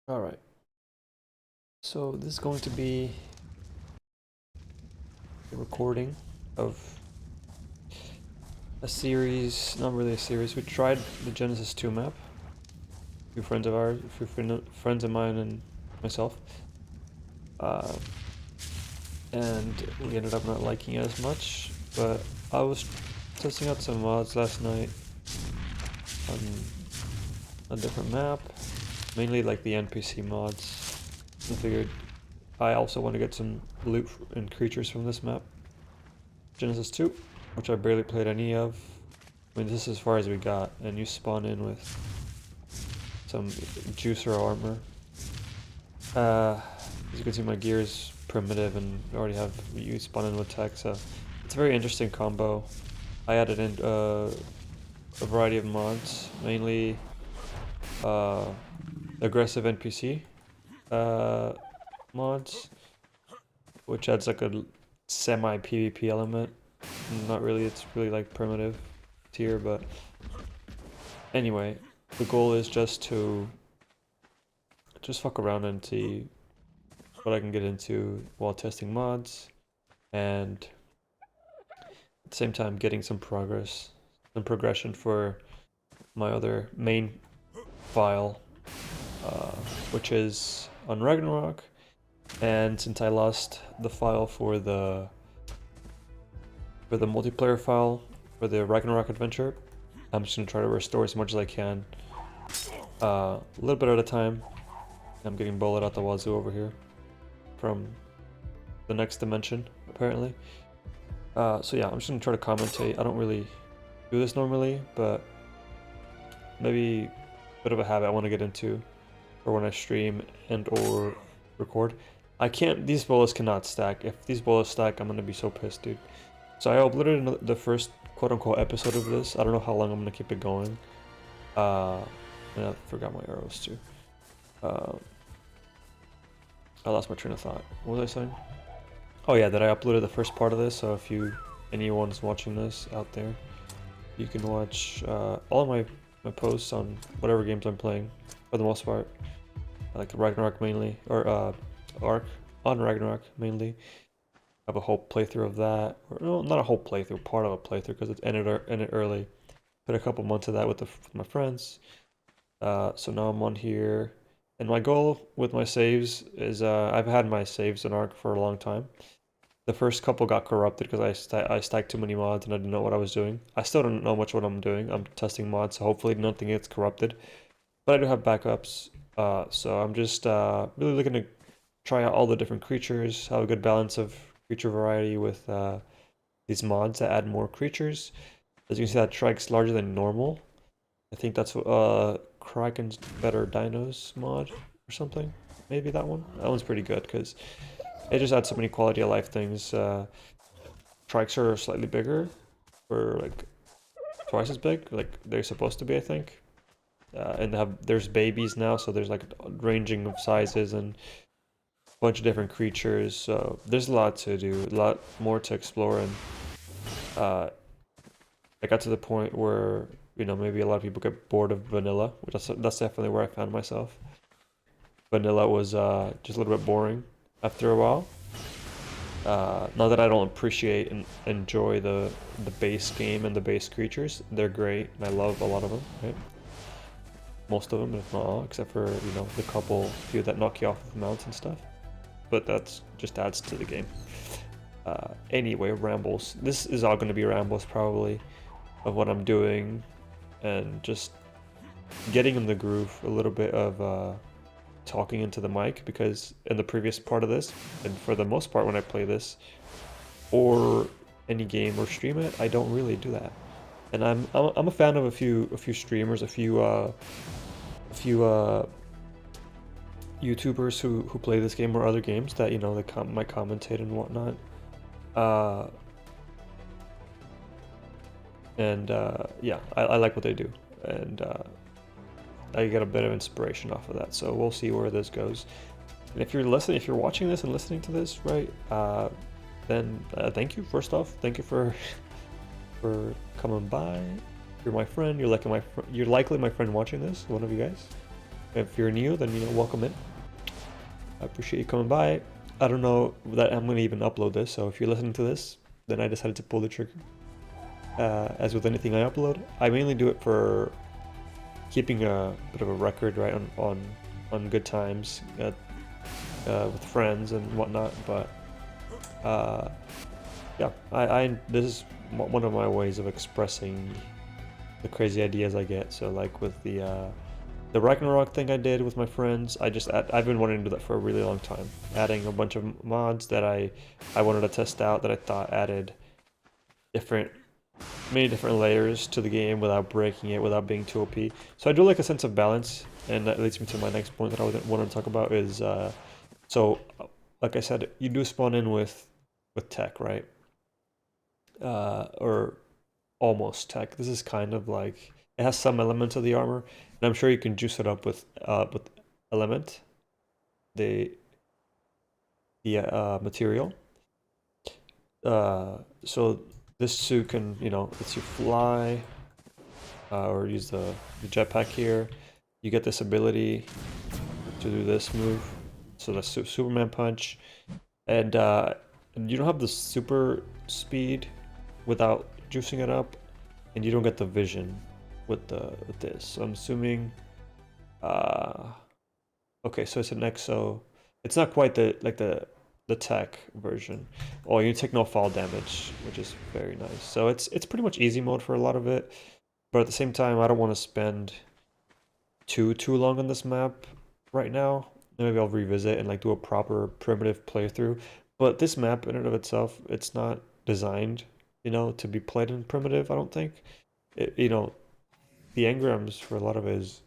Alright, so this is going to be a recording of a series, not really a series. We tried the Genesis 2 map, a few friends of ours, a few friends of mine and myself, uh, and we ended up not liking it as much, but I was testing out some mods last night on a different map, mainly like the NPC mods. I figured I also want to get some loot and creatures from this map. Genesis 2, which I barely played any of. I mean, this is as far as we got, and you spawn in with some juicer armor. As you can see, my gear is primitive, and I already have you spawn in with tech, so it's a very interesting combo. I added in a variety of mods, mainly aggressive NPC mods, which adds like a semi PvP element. Not really, it's really like primitive tier, but anyway, the goal is just to fuck around and see what I can get into while testing mods, and at the same time getting some progression for my other main file, which is on Ragnarok. And since I lost the file for the multiplayer file for the Ragnarok adventure, I'm just gonna try to restore as much as I can, a little bit at a time. I'm getting bullet out the wazoo over here from the next dimension, apparently. So yeah, I'm just gonna try to commentate. I don't really do this normally, but maybe a bit of a habit I want to get into for when I stream and or record. I can't, these bullets cannot stack. If these bullets stack, I'm gonna be so pissed, dude. So I uploaded the first quote-unquote episode of this. I don't know how long I'm gonna keep it going. And I forgot my arrows too. I lost my train of thought. What was I saying? Oh yeah, that I uploaded the first part of this, so if anyone's watching this out there, you can watch all of my posts on whatever games I'm playing, for the most part. I like Ragnarok mainly, or ARK on Ragnarok mainly. I have a whole playthrough of that, or no, not a whole playthrough, part of a playthrough because it ended early. Put a couple months of that with my friends. So now I'm on here, and my goal with my saves is I've had my saves in ARK for a long time. The first couple got corrupted because I stacked too many mods and I didn't know what I was doing. I still don't know much what I'm doing. I'm testing mods, so hopefully nothing gets corrupted. But I do have backups, so I'm just really looking to try out all the different creatures, have a good balance of creature variety with these mods that add more creatures. As you can see, that Shrike's larger than normal. I think that's Kraken's Better Dinos mod or something. Maybe that one. That one's pretty good because it just adds so many quality of life things. Trikes are slightly bigger, or like twice as big, like they're supposed to be, I think. And there's babies now, so there's like ranging of sizes and a bunch of different creatures. So there's a lot to do, a lot more to explore, and I got to the point where maybe a lot of people get bored of vanilla, which that's definitely where I found myself. Vanilla was just a little bit boring after a while. Not that I don't appreciate and enjoy the base game and the base creatures. They're great, and I love a lot of them, right? Most of them, if not all, except for, the few that knock you off of mounts and stuff. But that's just adds to the game. Anyway, rambles. This is all going to be rambles, probably, of what I'm doing, and just getting in the groove, a little bit of talking into the mic, because in the previous part of this, and for the most part when I play this, or any game or stream it, I don't really do that. And I'm a fan of a few streamers, a few YouTubers who play this game or other games that they might commentate and whatnot. Yeah, I like what they do, and I get a bit of inspiration off of that. So we'll see where this goes. And if you're watching this and listening to this, right, then thank you. First off, thank you for coming by. You're my friend. You're likely my friend watching this. One of you guys. If you're new, then welcome in. I appreciate you coming by. I don't know that I'm gonna even upload this, so if you're listening to this, then I decided to pull the trigger. As with anything I upload, I mainly do it for keeping a bit of a record, right, on good times with friends and whatnot. But yeah, this is one of my ways of expressing the crazy ideas I get. So like with the Ragnarok thing I did with my friends, I've been wanting to do that for a really long time. Adding a bunch of mods that I wanted to test out that I thought added many different layers to the game without breaking it, without being too OP. So I do like a sense of balance, and that leads me to my next point that I want to talk about is so like I said, you do spawn in with tech, right? Or almost tech. This is kind of like it has some elements of the armor, and I'm sure you can juice it up with element, the material. So this suit can lets you fly, or use the jetpack here. You get this ability to do this move, so the Superman punch, and you don't have the super speed without juicing it up, and you don't get the vision with this. So I'm assuming, okay, so it's an exo. It's not quite the tech version. Oh, you take no fall damage, which is very nice. So it's pretty much easy mode for a lot of it, but at the same time, I don't want to spend too long on this map right now. Maybe I'll revisit and like do a proper primitive playthrough. But this map in and of itself, it's not designed, to be played in primitive, I don't think. The engrams for a lot of it is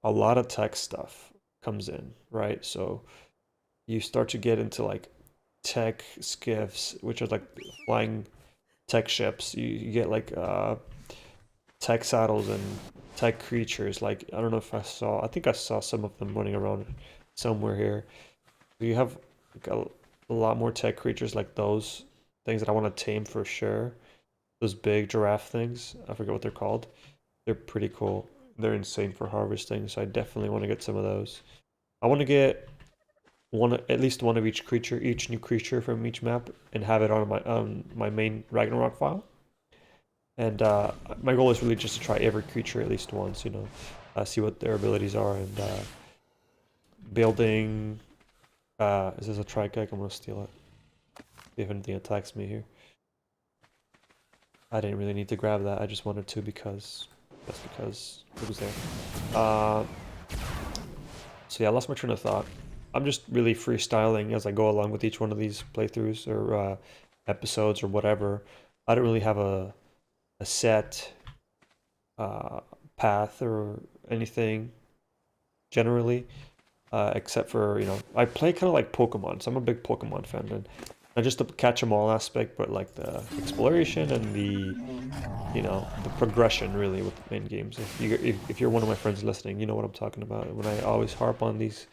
a lot of tech stuff comes in, right? So you start to get into like tech skiffs, which are like flying tech ships. You get like tech saddles and tech creatures. Like I don't know if I think I saw some of them running around somewhere here. You have like a lot more tech creatures like those things that I want to tame for sure. Those big giraffe things, I forget what they're called. They're pretty cool. They're insane for harvesting, so I definitely want to get some of those. I want to get at least one of each new creature from each map, and have it on my main Ragnarok file. And my goal is really just to try every creature at least once, see what their abilities are, and building. Is this a Tri-Keg? I'm gonna steal it. See if anything attacks me here. I didn't really need to grab that. I just wanted to because it was there. So yeah, I lost my train of thought. I'm just really freestyling as I go along with each one of these playthroughs or episodes or whatever. I don't really have a set path or anything generally, except for I play kind of like Pokemon, so I'm a big Pokemon fan, and not just the catch 'em all aspect, but like the exploration and the progression really with the main games. If you're one of my friends listening, you know what I'm talking about when I always harp on these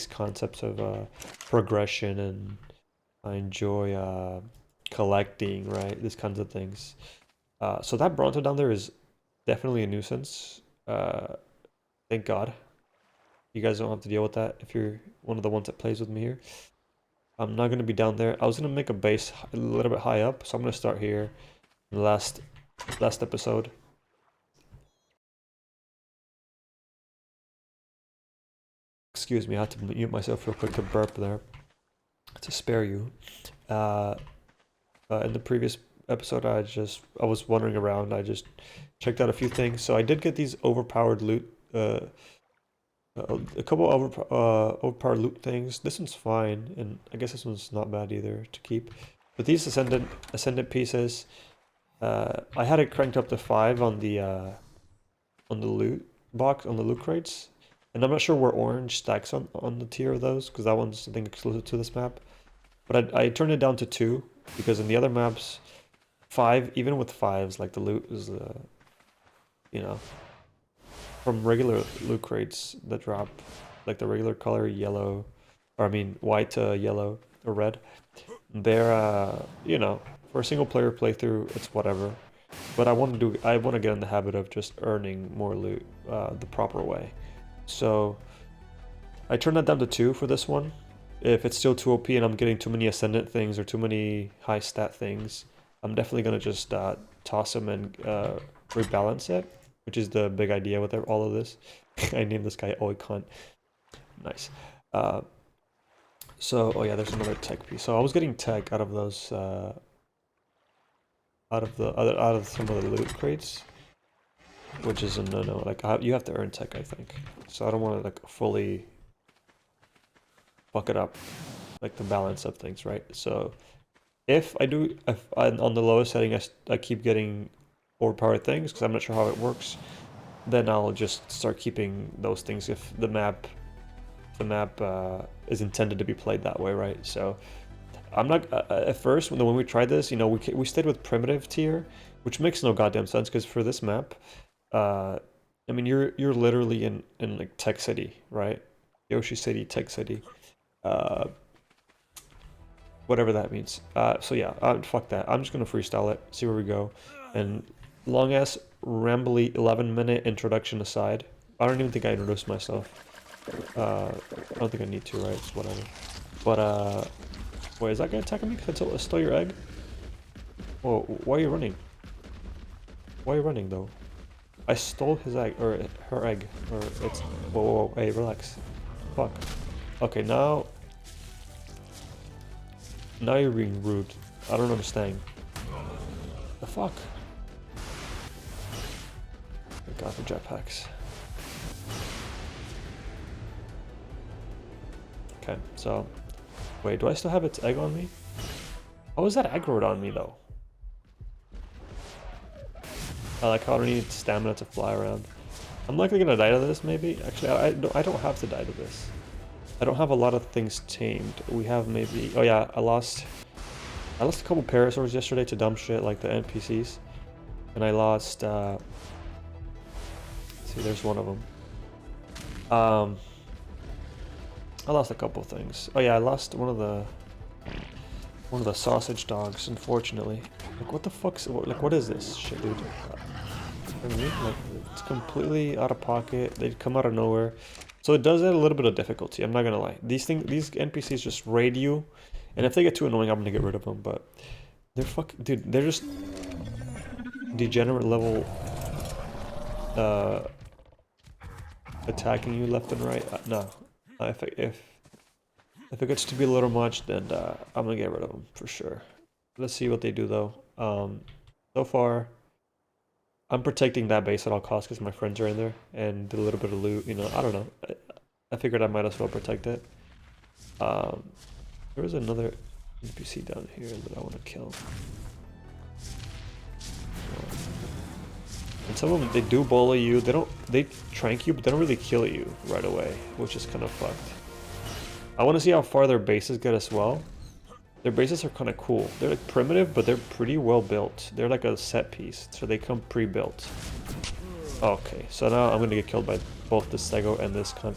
concepts of progression, and I enjoy collecting, right? These kinds of things. So that Bronto down there is definitely a nuisance. Thank God. You guys don't have to deal with that if you're one of the ones that plays with me here. I'm not going to be down there. I was going to make a base a little bit high up, so I'm going to start here in the last episode. Excuse me, I had to mute myself real quick to burp there to spare you. In the previous episode, I was wandering around. I just checked out a few things. So I did get these overpowered loot. A couple overpowered loot things. This one's fine, and I guess this one's not bad either to keep. But these ascendant pieces, I had it cranked up to 5 on the loot box, on the loot crates, and I'm not sure where orange stacks on the tier of those, because that one's I think exclusive to this map. But I turned it down to 2 because in the other maps, 5, even with 5s, like the loot is from regular loot crates that drop like the regular color yellow, or I mean white to yellow or red. They're for a single player playthrough, it's whatever. But I want to get in the habit of just earning more loot the proper way. So I turned that down to 2 for this one. If it's still too OP and I'm getting too many ascendant things or too many high stat things, I'm definitely gonna just toss them and rebalance it, which is the big idea with all of this. I named this guy Oikon. Nice. So, oh yeah, there's another tech piece. So I was getting tech out of those, out of some of the loot crates, which is a no-no. Like you have to earn tech, I think. So I don't want to like fully fuck it up, like the balance of things, right? So if I'm on the lowest setting, I keep getting overpowered things because I'm not sure how it works, then I'll just start keeping those things if the map is intended to be played that way, right? So I'm not at first when we tried this, you know, we stayed with primitive tier, which makes no goddamn sense because for this map, I mean you're literally in like Tech City, right? Yoshi City, Tech City, whatever that means. So yeah, fuck that. I'm just gonna freestyle it, see where we go, and long ass rambly 11-minute introduction aside, I don't even think I introduced myself. I don't think I need to, right? It's whatever. But wait, is that guy attacking me because I stole your egg? Whoa, why are you running? Why are you running though? I stole his egg, or her egg, or it's... Whoa, whoa, whoa, hey, relax. Fuck. Okay, now you're being rude. I don't understand. The fuck? Thank God for jetpacks. Okay, so... Wait, do I still have its egg on me? How is that aggroed on me though? I like how I don't need stamina to fly around. I'm likely gonna die to this, maybe. Actually, I don't have to die to this. I don't have a lot of things tamed. We have maybe... Oh yeah, I lost a couple parasaurs yesterday to dumb shit like the NPCs. And I lost... see, there's one of them. I lost a couple things. Oh yeah, I lost one of the sausage dogs, unfortunately. Like, what the fuck's... Like, what is this shit, dude? I mean, like, it's completely out of pocket. They come out of nowhere. So it does add a little bit of difficulty, I'm not gonna lie. These NPCs just raid you, and if they get too annoying, I'm gonna get rid of them, but they're dude, they're just degenerate level attacking you left and right. No. If it gets to be a little much, then I'm gonna get rid of them for sure. Let's see what they do though. So far I'm protecting that base at all costs because my friends are in there and did a little bit of loot, you know, I don't know. I figured I might as well protect it. There was another NPC down here that I want to kill. And some of them, they do bully you. They trank you, but they don't really kill you right away, which is kind of fucked. I want to see how far their bases get as well. Their bases are kind of cool. They're like primitive, but they're pretty well built. They're like a set piece, so they come pre-built. Okay, so now I'm gonna get killed by both this Stego and this cunt.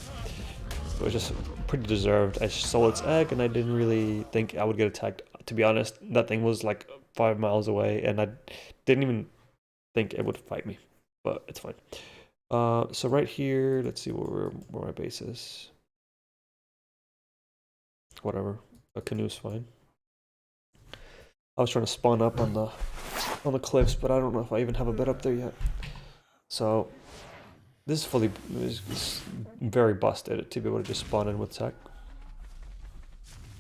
It was just pretty deserved. I stole its egg, and I didn't really think I would get attacked. To be honest, that thing was like 5 miles away, and I didn't even think it would fight me. But it's fine. So right here, let's see where my base is. Whatever, a canoe's fine. I was trying to spawn up on the cliffs, but I don't know if I even have a bed up there yet. So this is very busted to be able to just spawn in with tech,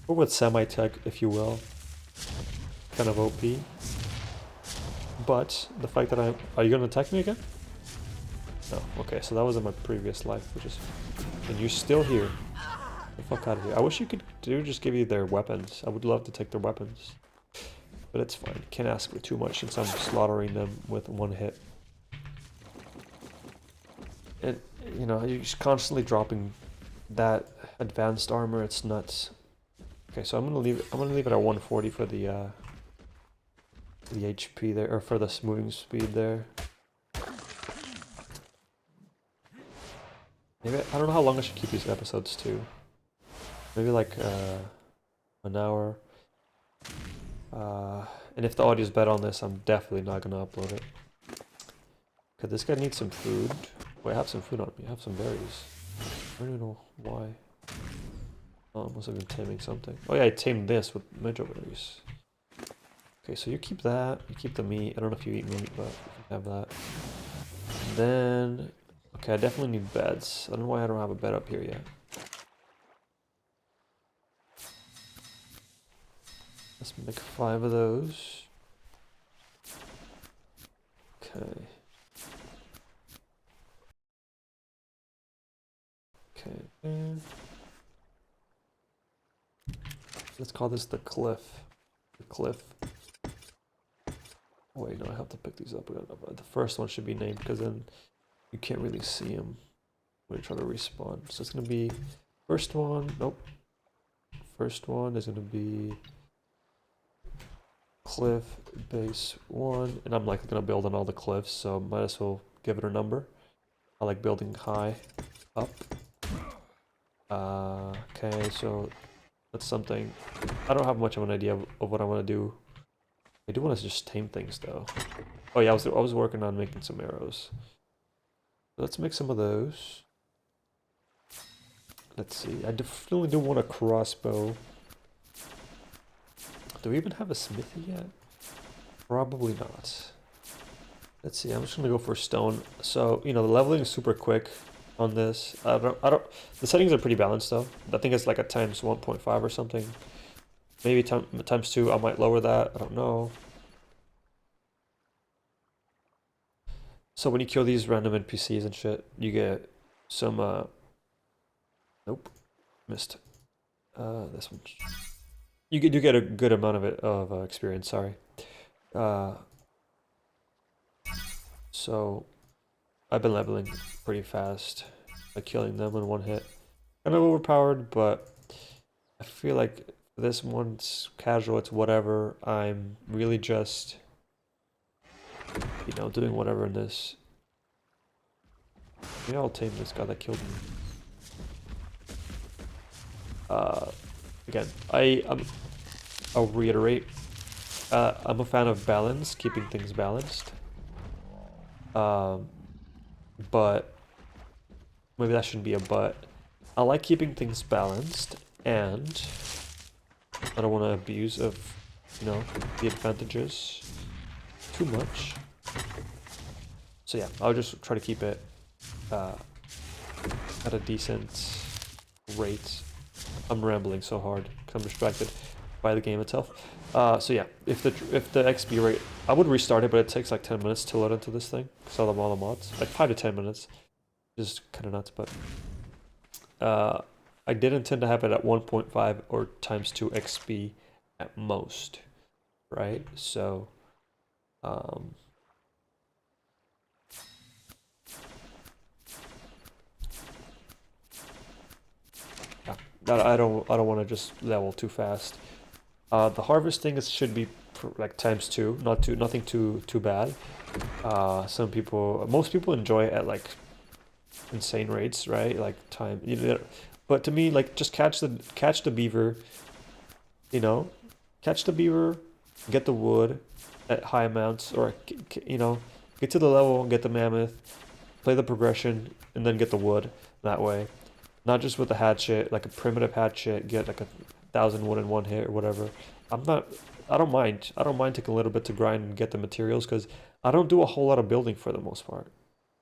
or with semi-tech, if you will. Kind of OP. But the fact that are you gonna attack me again? No. Okay, so that was in my previous life, which is, and you're still here. Get the fuck out of here. I wish you could just give you their weapons. I would love to take their weapons. But it's fine. Can't ask for too much since I'm slaughtering them with one hit. And you know, you're just constantly dropping that advanced armor. It's nuts. Okay, so I'm gonna leave it at 140 for the HP there, or for the moving speed there. Maybe I don't know how long I should keep these episodes to. Maybe like an hour. And if the audio's bad on this, I'm definitely not gonna upload it. Okay, this guy needs some food. Wait, I have some food on me. I have some berries. I don't even know why. Oh, I must have been taming something. Oh yeah, I tamed this with mejoberries. Okay, so you keep that. You keep the meat. I don't know if you eat meat, but you can have that. And then, okay, I definitely need beds. I don't know why I don't have a bed up here yet. Let's make 5 of those. Okay. Okay. And let's call this the cliff. The cliff. Oh, wait, no, I have to pick these up. The first one should be named because then you can't really see them when you try to respawn. So it's gonna be first one. Nope. First one is gonna be cliff base 1, and I'm like gonna build on all the cliffs, so might as well give it a number. I like building high up. Okay, so that's something. I don't have much of an idea of what I want to do. I do want to just tame things though. Oh yeah, I was working on making some arrows. Let's make some of those. Let's see. I definitely do want a crossbow. Do we even have a smithy yet? Probably not. Let's see. I'm just gonna go for stone. So the leveling is super quick on this. I don't. The settings are pretty balanced though. I think it's like a times 1.5 or something. Maybe times 2. I might lower that. I don't know. So when you kill these random NPCs and shit, you get some. Nope, missed. This one. You get a good amount of experience. Sorry. So I've been leveling pretty fast, like killing them in one hit. Kind of overpowered, but I feel like this one's casual. It's whatever. I'm really just, doing whatever in this. Maybe I'll tame this guy that killed me. Again, I'll reiterate. I'm a fan of balance, keeping things balanced. But maybe that shouldn't be a but. I like keeping things balanced, and I don't want to abuse of, the advantages too much. So yeah, I'll just try to keep it at a decent rate. I'm rambling so hard because I'm distracted by the game itself. So yeah, if the XP rate, I would restart it, but it takes like 10 minutes to load into this thing. Sell them all the mods, like 5 to 10 minutes. Just kind of nuts, but I did intend to have it at 1.5 or times 2 XP at most, right? So I don't want to just level too fast. The harvest thing should be like times 2, nothing too bad. Most people enjoy it at like insane rates, right? Like time, but to me, like just catch the beaver, catch the beaver, get the wood at high amounts, or get to the level and get the mammoth, play the progression, and then get the wood that way. Not just with the hatchet, like a primitive hatchet, get like 1,000 wood in one hit or whatever. I don't mind. I don't mind taking a little bit to grind and get the materials because I don't do a whole lot of building for the most part.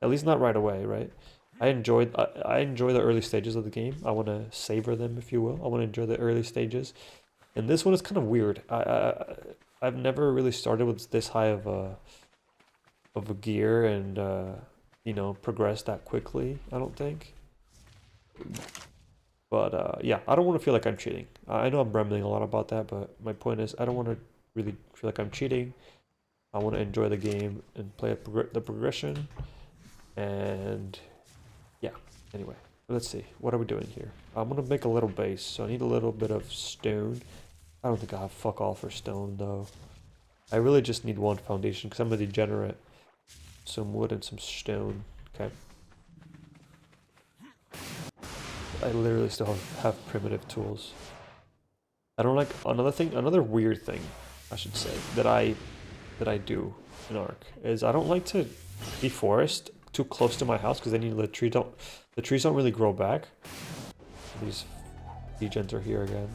At least not right away, right? I enjoy the early stages of the game. I want to savor them, if you will. I want to enjoy the early stages. And this one is kind of weird. I've never really started with this high of a gear and progressed that quickly, I don't think. But yeah, I don't want to feel like I'm cheating. I know I'm rambling a lot about that, but my point is I don't want to really feel like I'm cheating. I want to enjoy the game and play the progression. And yeah, anyway, let's see. What are we doing here? I'm going to make a little base, so I need a little bit of stone. I don't think I have fuck all for stone, though. I really just need one foundation because I'm a degenerate. Some wood and some stone. Okay. I literally still have primitive tools. I don't like another weird thing, I should say, that I do in ARK is I don't like to deforest too close to my house because then the trees don't really grow back. These degens are here again,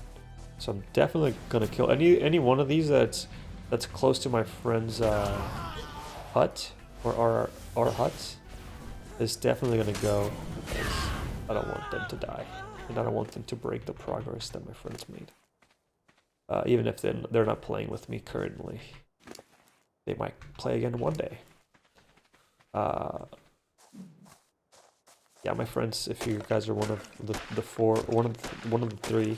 so I'm definitely gonna kill any one of these that's close to my friend's hut or our huts. Is definitely gonna go because I don't want them to die, and I don't want them to break the progress that my friends made. Even if they're not playing with me currently, they might play again one day. Yeah, my friends, if you guys are one of the four, one of the three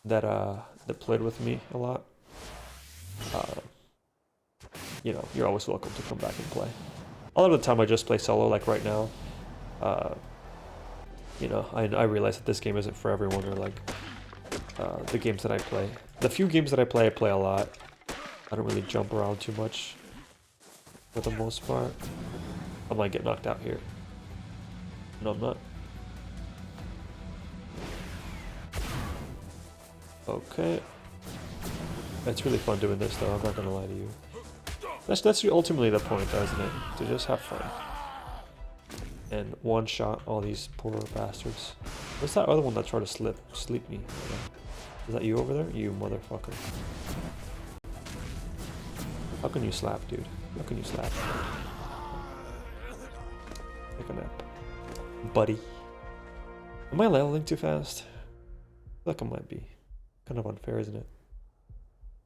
that played with me a lot, you know, you're always welcome to come back and play. A lot of the time I just play solo, like right now. You know, I realize that this game isn't for everyone, or like the games that I play. The few games that I play a lot. I don't really jump around too much for the most part. I might get knocked out here. No, I'm not. Okay. It's really fun doing this though, I'm not gonna lie to you. That's ultimately the point though, isn't it? To just have fun. And one shot all these poor bastards. What's that other one that tried to sleep me? Is that you over there? You motherfucker. How can you slap, dude? How can you slap? Take a nap. Buddy. Am I leveling too fast? I feel like I might be. Kind of unfair, isn't it?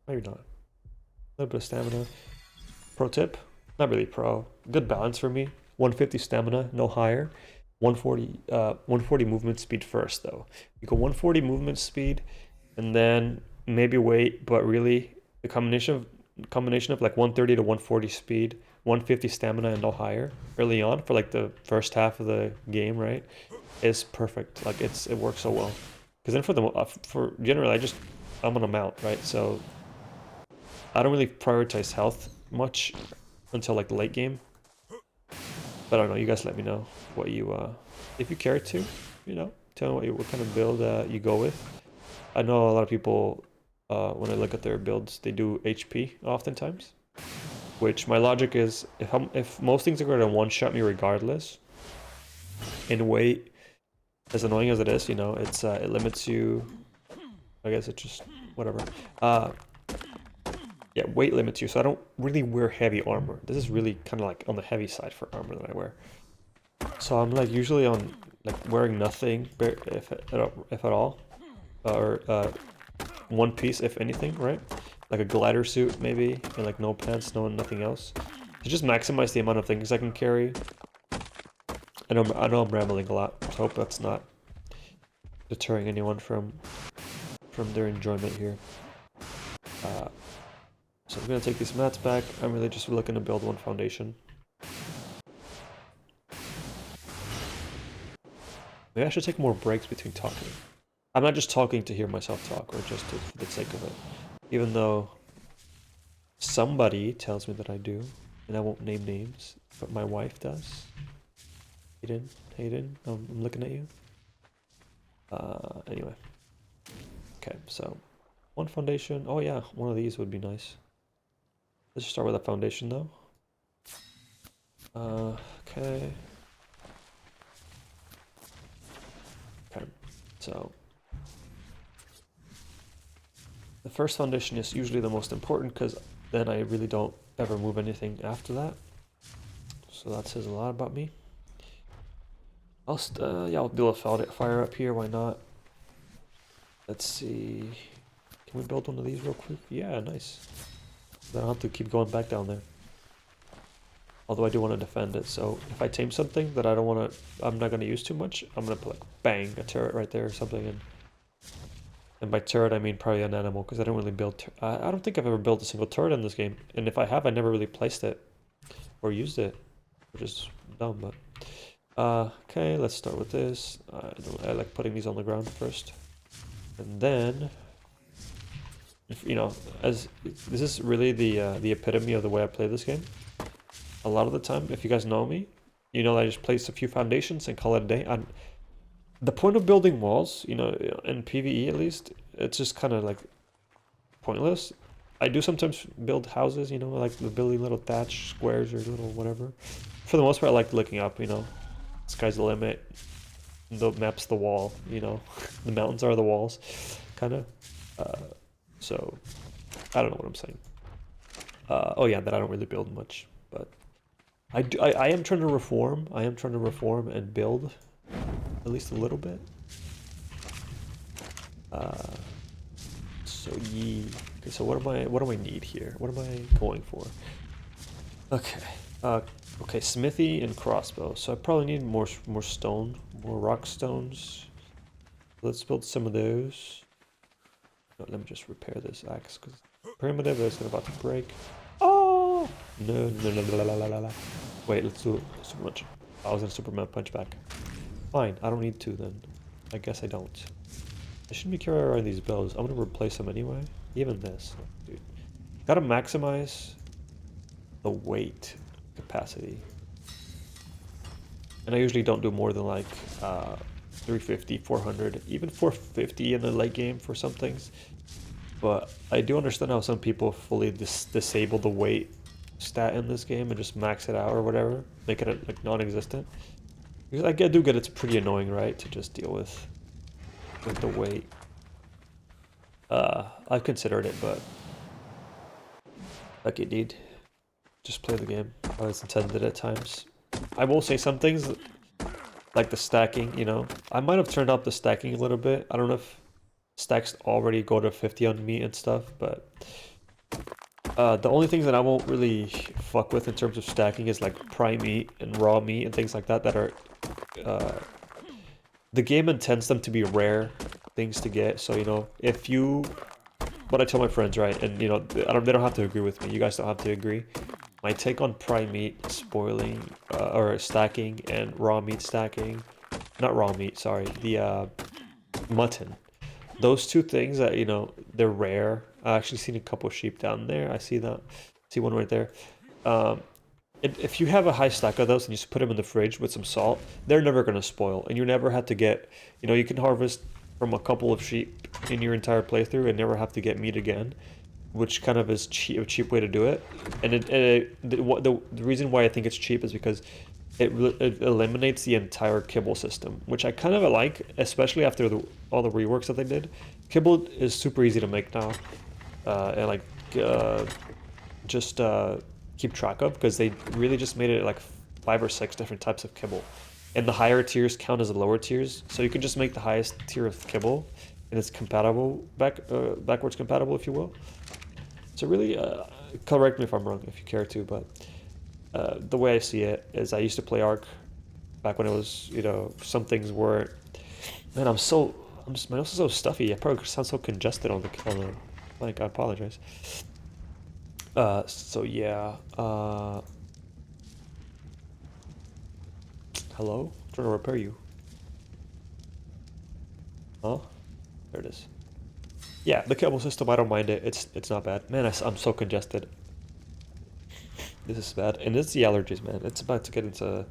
Maybe not. A little bit of stamina. Pro tip? Not really pro. Good balance for me. 150 stamina, no higher. 140 movement speed first though. You go 140 movement speed and then maybe wait, but really the combination of like 130 to 140 speed, 150 stamina and no higher early on for like the first half of the game, right? Is perfect. Like it works so well. Because then for generally I'm on a mount, right? So I don't really prioritize health much until like the late game. But I don't know, you guys let me know what you, if you care to, you know, tell me what kind of build you go with. I know a lot of people, when I look at their builds, they do HP oftentimes. Which my logic is, if most things are going to one-shot me regardless, and weight, as annoying as it is, you know, it limits you, I guess it's just, whatever. Yeah, weight limits you, so I don't really wear heavy armor. This is really kind of like on the heavy side for armor that I wear. So I'm like usually on like wearing nothing, if at all, or one piece if anything, right? Like a glider suit maybe, and like no pants, nothing else. To just maximize the amount of things I can carry. I know I'm rambling a lot, so I hope that's not deterring anyone from their enjoyment here. So I'm gonna take these mats back. I'm really just looking to build one foundation. Maybe I should take more breaks between talking. I'm not just talking to hear myself talk or just for the sake of it. Even though somebody tells me that I do, and I won't name names, but my wife does. Hayden, I'm looking at you. Anyway. Okay, so one foundation. Oh yeah, one of these would be nice. Let's just start with a foundation though. Okay. Okay, so the first foundation is usually the most important because then I really don't ever move anything after that. So that says a lot about me. I'll build a fire up here, why not? Let's see. Can we build one of these real quick? Yeah, nice. I don't have to keep going back down there. Although I do want to defend it, so if I tame something that I'm not gonna use too much, I'm gonna put like bang a turret right there or something, and by turret I mean probably an animal because I don't really build. I don't think I've ever built a single turret in this game, and if I have, I never really placed it or used it, which is dumb. But okay, let's start with this. I like putting these on the ground first, and then. If, you know, as this is really the epitome of the way I play this game. A lot of the time, if you guys know me, you know that I just place a few foundations and call it a day. The point of building walls, you know, in PvE at least, it's just kind of like pointless. I do sometimes build houses, you know, like building little thatch squares or little whatever. for the most part, I like looking up, you know. Sky's the limit. The map's the wall, you know. The mountains are the walls, kind of. So, I don't know what I'm saying. Oh yeah, that I don't really build much, but I am trying to reform. I am trying to reform and build at least a little bit. So okay, so what do I need here? What am I going for? Okay. Okay, smithy and crossbow. So I probably need more stone, more rock stones. Let's build some of those. No, let me just repair this axe because primitive is about to break. Oh no no no no no no no. Wait, let's do so much. I was gonna Superman punch back. Fine, I don't need to then. I guess I don't. I shouldn't be carrying these bows. I'm gonna replace them anyway. Even this, dude. Gotta maximize the weight capacity. And I usually don't do more than like 350, 400, even 450 in the late game for some things. But I do understand how some people fully disable the weight stat in this game and just max it out or whatever, make it like non-existent. Because I do get it's pretty annoying, right, to just deal with the weight. I've considered it, but like it did. Just play the game how it's intended at times. I will say some things like the stacking, you know. I might have turned up the stacking a little bit. I don't know if stacks already go to 50 on meat and stuff, but the only things that I won't really fuck with in terms of stacking is like prime meat and raw meat and things like that that are the game intends them to be rare things to get. So, you know, if you, what I tell my friends, right, and you know, they don't have to agree with me. You guys don't have to agree. My take on prime meat spoiling or stacking and raw meat stacking, not raw meat, sorry, the mutton. Those two things that, you know, they're rare. I actually seen a couple sheep down there. I see that. See one right there. If you have a high stack of those and you just put them in the fridge with some salt, they're never going to spoil. And you never have to get, you know, you can harvest from a couple of sheep in your entire playthrough and never have to get meat again, which kind of is a cheap way to do it. And the reason why I think it's cheap is because it eliminates the entire kibble system, which I kind of like, especially after all the reworks that they did. Kibble is super easy to make now, and like just keep track of, because they really just made it like 5 or 6 different types of kibble, and the higher tiers count as the lower tiers, so you can just make the highest tier of kibble, and it's compatible backwards compatible, if you will. So really, correct me if I'm wrong if you care to, but. The way I see it is I used to play ARK back when it was, you know, some things weren't. Man, my nose is so stuffy. I probably sound so congested on the like, I apologize. So yeah. Hello? I'm trying to repair you. Huh? There it is. Yeah, the cable system, I don't mind it. It's not bad. Man, I'm so congested. This is bad, and it's the allergies, man. It's about to get into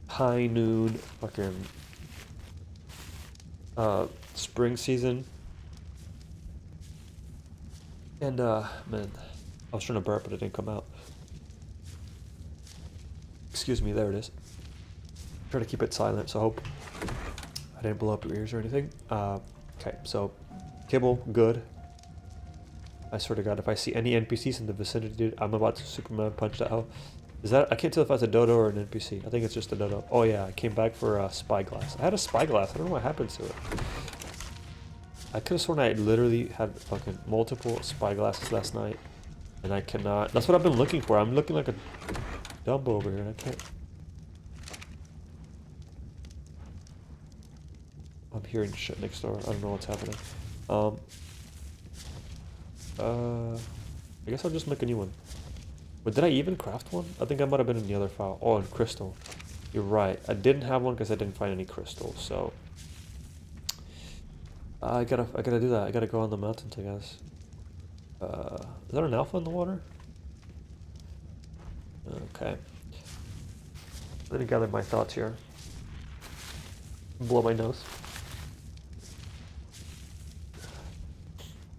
high noon fucking spring season, and man, I was trying to burp, but it didn't come out. Excuse me, there it is. Try to keep it silent, so I hope I didn't blow up your ears or anything. Okay, so kibble, good. I swear to God, if I see any NPCs in the vicinity, dude, I'm about to Superman punch that hell. Is that, I can't tell if that's a dodo or an NPC. I think it's just a dodo. Oh yeah, I came back for a spyglass. I had a spyglass. I don't know what happened to it. I could have sworn I literally had fucking multiple spyglasses last night, and I cannot. That's what I've been looking for. I'm looking like a Dumbo over here, and I can't. I'm hearing shit next door. I don't know what's happening. I guess I'll just make a new one. But did I even craft one? I think I might have been in the other file. Oh, and crystal. You're right. I didn't have one because I didn't find any crystal. So I gotta do that. I gotta go on the mountains, I guess. Is there an alpha in the water? Okay. Let me gather my thoughts here. Blow my nose.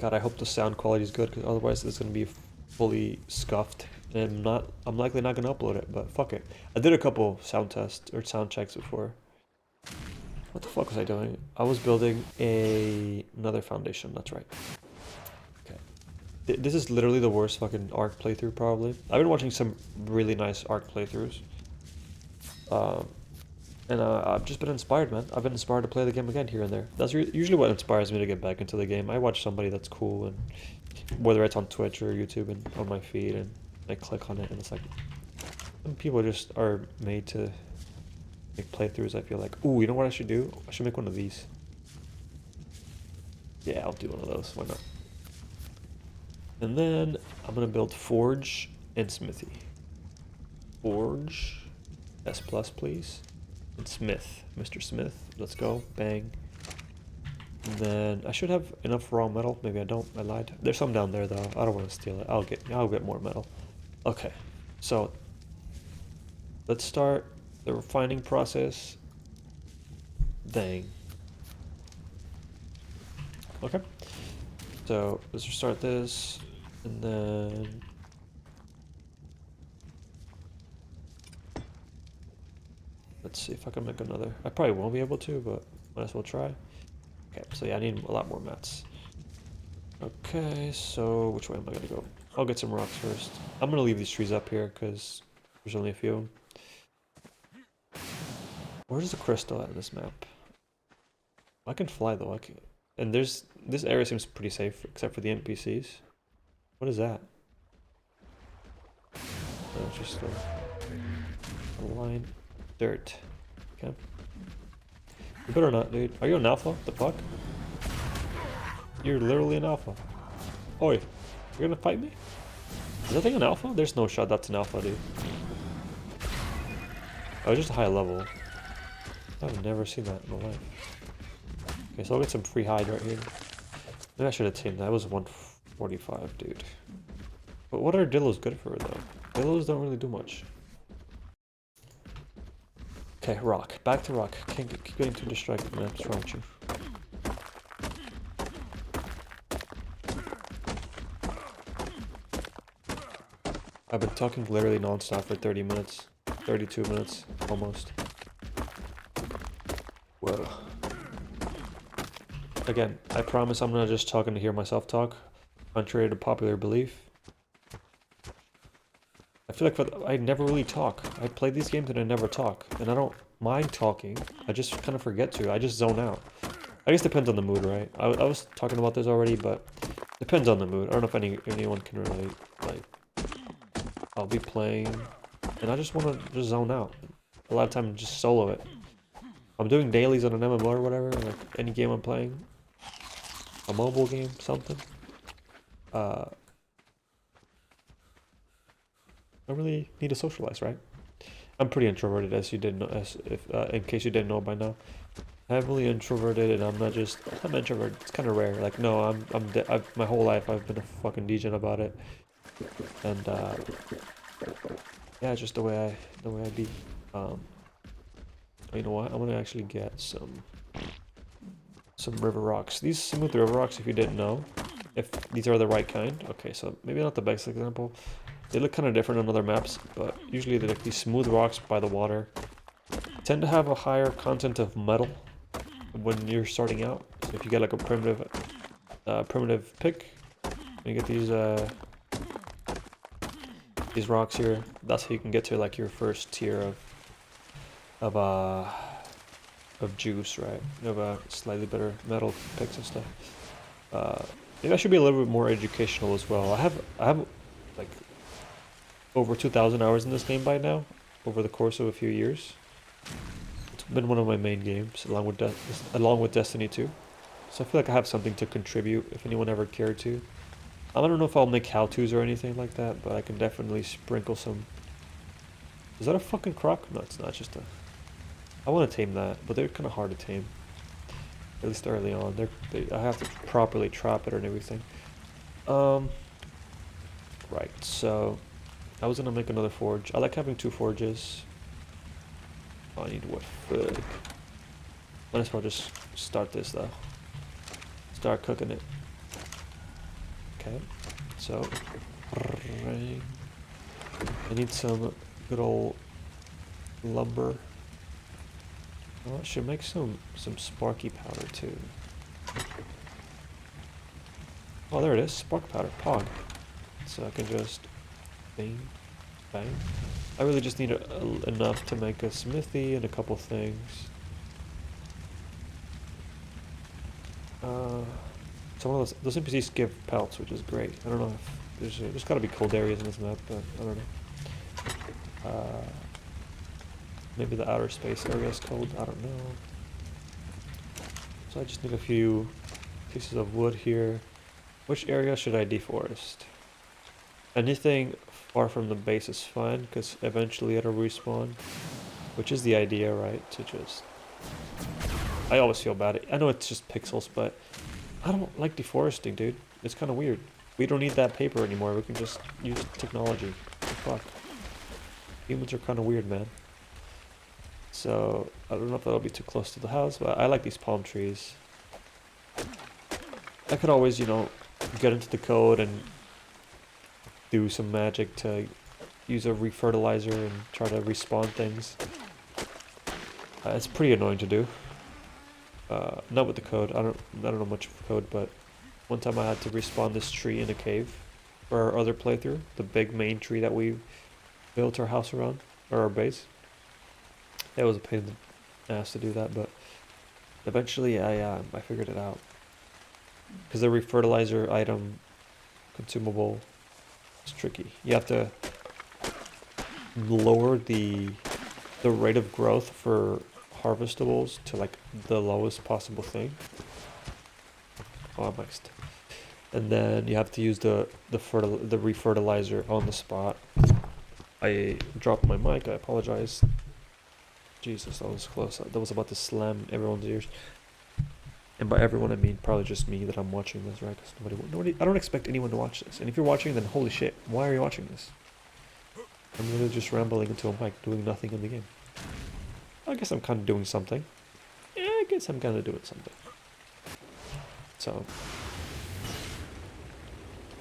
God, I hope the sound quality is good, because otherwise it's going to be fully scuffed And I'm likely not gonna upload it, but fuck it. I did a couple sound tests or sound checks before. What the fuck was I doing? I was building another foundation, that's right. Okay. This is literally the worst fucking ARK playthrough, probably. I've been watching some really nice ARK playthroughs. And I've just been inspired, man. I've been inspired to play the game again here and there. That's usually what inspires me to get back into the game. I watch somebody that's cool, and whether it's on Twitch or YouTube and on my feed, and I click on it, and it's like, some people just are made to make playthroughs. I feel like, ooh, you know what I should do? I should make one of these. Yeah, I'll do one of those. Why not? And then I'm gonna build forge and smithy. Forge, S+, please. And Smith, Mr. Smith. Let's go. Bang. And then I should have enough raw metal. Maybe I don't. I lied. There's some down there though. I don't want to steal it. I'll get more metal. Okay. So let's start the refining process. Dang. Okay. So let's just start this, and then let's see if I can make another. I probably won't be able to, but might as well try. Okay, so yeah, I need a lot more mats. Okay, so which way am I gonna go? I'll get some rocks first. I'm gonna leave these trees up here because there's only a few of them. Where's the crystal at in this map? I can fly though. I can, and this area seems pretty safe except for the NPCs. What is that? No, it's just a line. Dirt. Okay. You better not, dude. Are you an alpha? The fuck? You're literally an alpha. Oi, you're gonna fight me? Is that thing an alpha? There's no shot that's an alpha, dude. Oh, it's just a high level. I've never seen that in my life. Okay, so I'll get some free hide right here. Maybe I should have tamed that. That was 145, dude. But what are dillos good for, though? Dillos don't really do much. Okay, rock. Back to rock. Can't keep getting too distracted, man. What's wrong with you? I've been talking literally non-stop for 30 minutes. 32 minutes, almost. Whoa. Again, I promise I'm not just talking to hear myself talk, contrary to popular belief. I feel like I never really talk. I play these games and I never talk. And I don't mind talking. I just kind of forget to. I just zone out. I guess it depends on the mood, right? I was talking about this already, but depends on the mood. I don't know if anyone can relate. Like, I'll be playing and I just want to just zone out. A lot of time just solo it. I'm doing dailies on an MMO or whatever, like any game I'm playing. A mobile game, something. I really need to socialize, right? I'm pretty introverted, as you didn't know, in case you didn't know by now. Heavily introverted, and I'm an introvert. It's kind of rare. Like, no, my whole life I've been a fucking degen about it, and yeah, it's just the way I be. You know what? I'm gonna actually get some river rocks. These smooth river rocks, if you didn't know, if these are the right kind. Okay, so maybe not the best example. They look kind of different on other maps, but usually they're like these smooth rocks by the water. Tend to have a higher content of metal when you're starting out. So if you get like a primitive pick, and you get these rocks here, that's how you can get to like your first tier of juice, right? You have a slightly better metal picks and stuff. Maybe I should be a little bit more educational as well. I have like over 2,000 hours in this game by now, over the course of a few years. It's been one of my main games, along with Destiny 2. So I feel like I have something to contribute if anyone ever cared to. I don't know if I'll make how-tos or anything like that, but I can definitely sprinkle some. Is that a fucking croc? No, it's not. Just a. I want to tame that, but they're kind of hard to tame. At least early on. I have to properly trap it and everything. Right. So I was gonna make another forge. I like having 2 forges. Oh, I need wood. Good. Might as well just start this though. Start cooking it. Okay. So I need some good old lumber. Well, I should make some sparky powder too. Oh, there it is, spark powder, pog. So I can just bang, bang. I really just need enough to make a smithy and a couple things. Some of those NPCs give pelts, which is great. I don't know if there's got to be cold areas in this map, but I don't know. Maybe the outer space area is cold. I don't know. So I just need a few pieces of wood here. Which area should I deforest? Anything far from the base is fine, because eventually it'll respawn. Which is the idea, right? To just... I always feel bad. I know it's just pixels, but I don't like deforesting, dude. It's kind of weird. We don't need that paper anymore. We can just use technology. Fuck. Humans are kind of weird, man. So, I don't know if that'll be too close to the house, but I like these palm trees. I could always, you know, get into the code and do some magic to use a refertilizer and try to respawn things. It's pretty annoying to do. Not with the code. I don't know much of code, but one time I had to respawn this tree in a cave for our other playthrough, the big main tree that we built our house around, or our base. It was a pain in the ass to do that, but eventually I figured it out. Because the refertilizer item consumable is tricky. You have to lower the rate of growth for harvestables to like the lowest possible thing. Oh, I'm next. And then you have to use the refertilizer on the spot. I dropped my mic, I apologize. Jesus, that was close. That was about to slam everyone's ears. And by everyone I mean probably just me that I'm watching this, right? Because nobody, I don't expect anyone to watch this. And if you're watching, then holy shit, why are you watching this? I'm literally just rambling into a mic, doing nothing in the game. I guess I'm kind of doing something. Yeah, I guess I'm kind of doing something. So,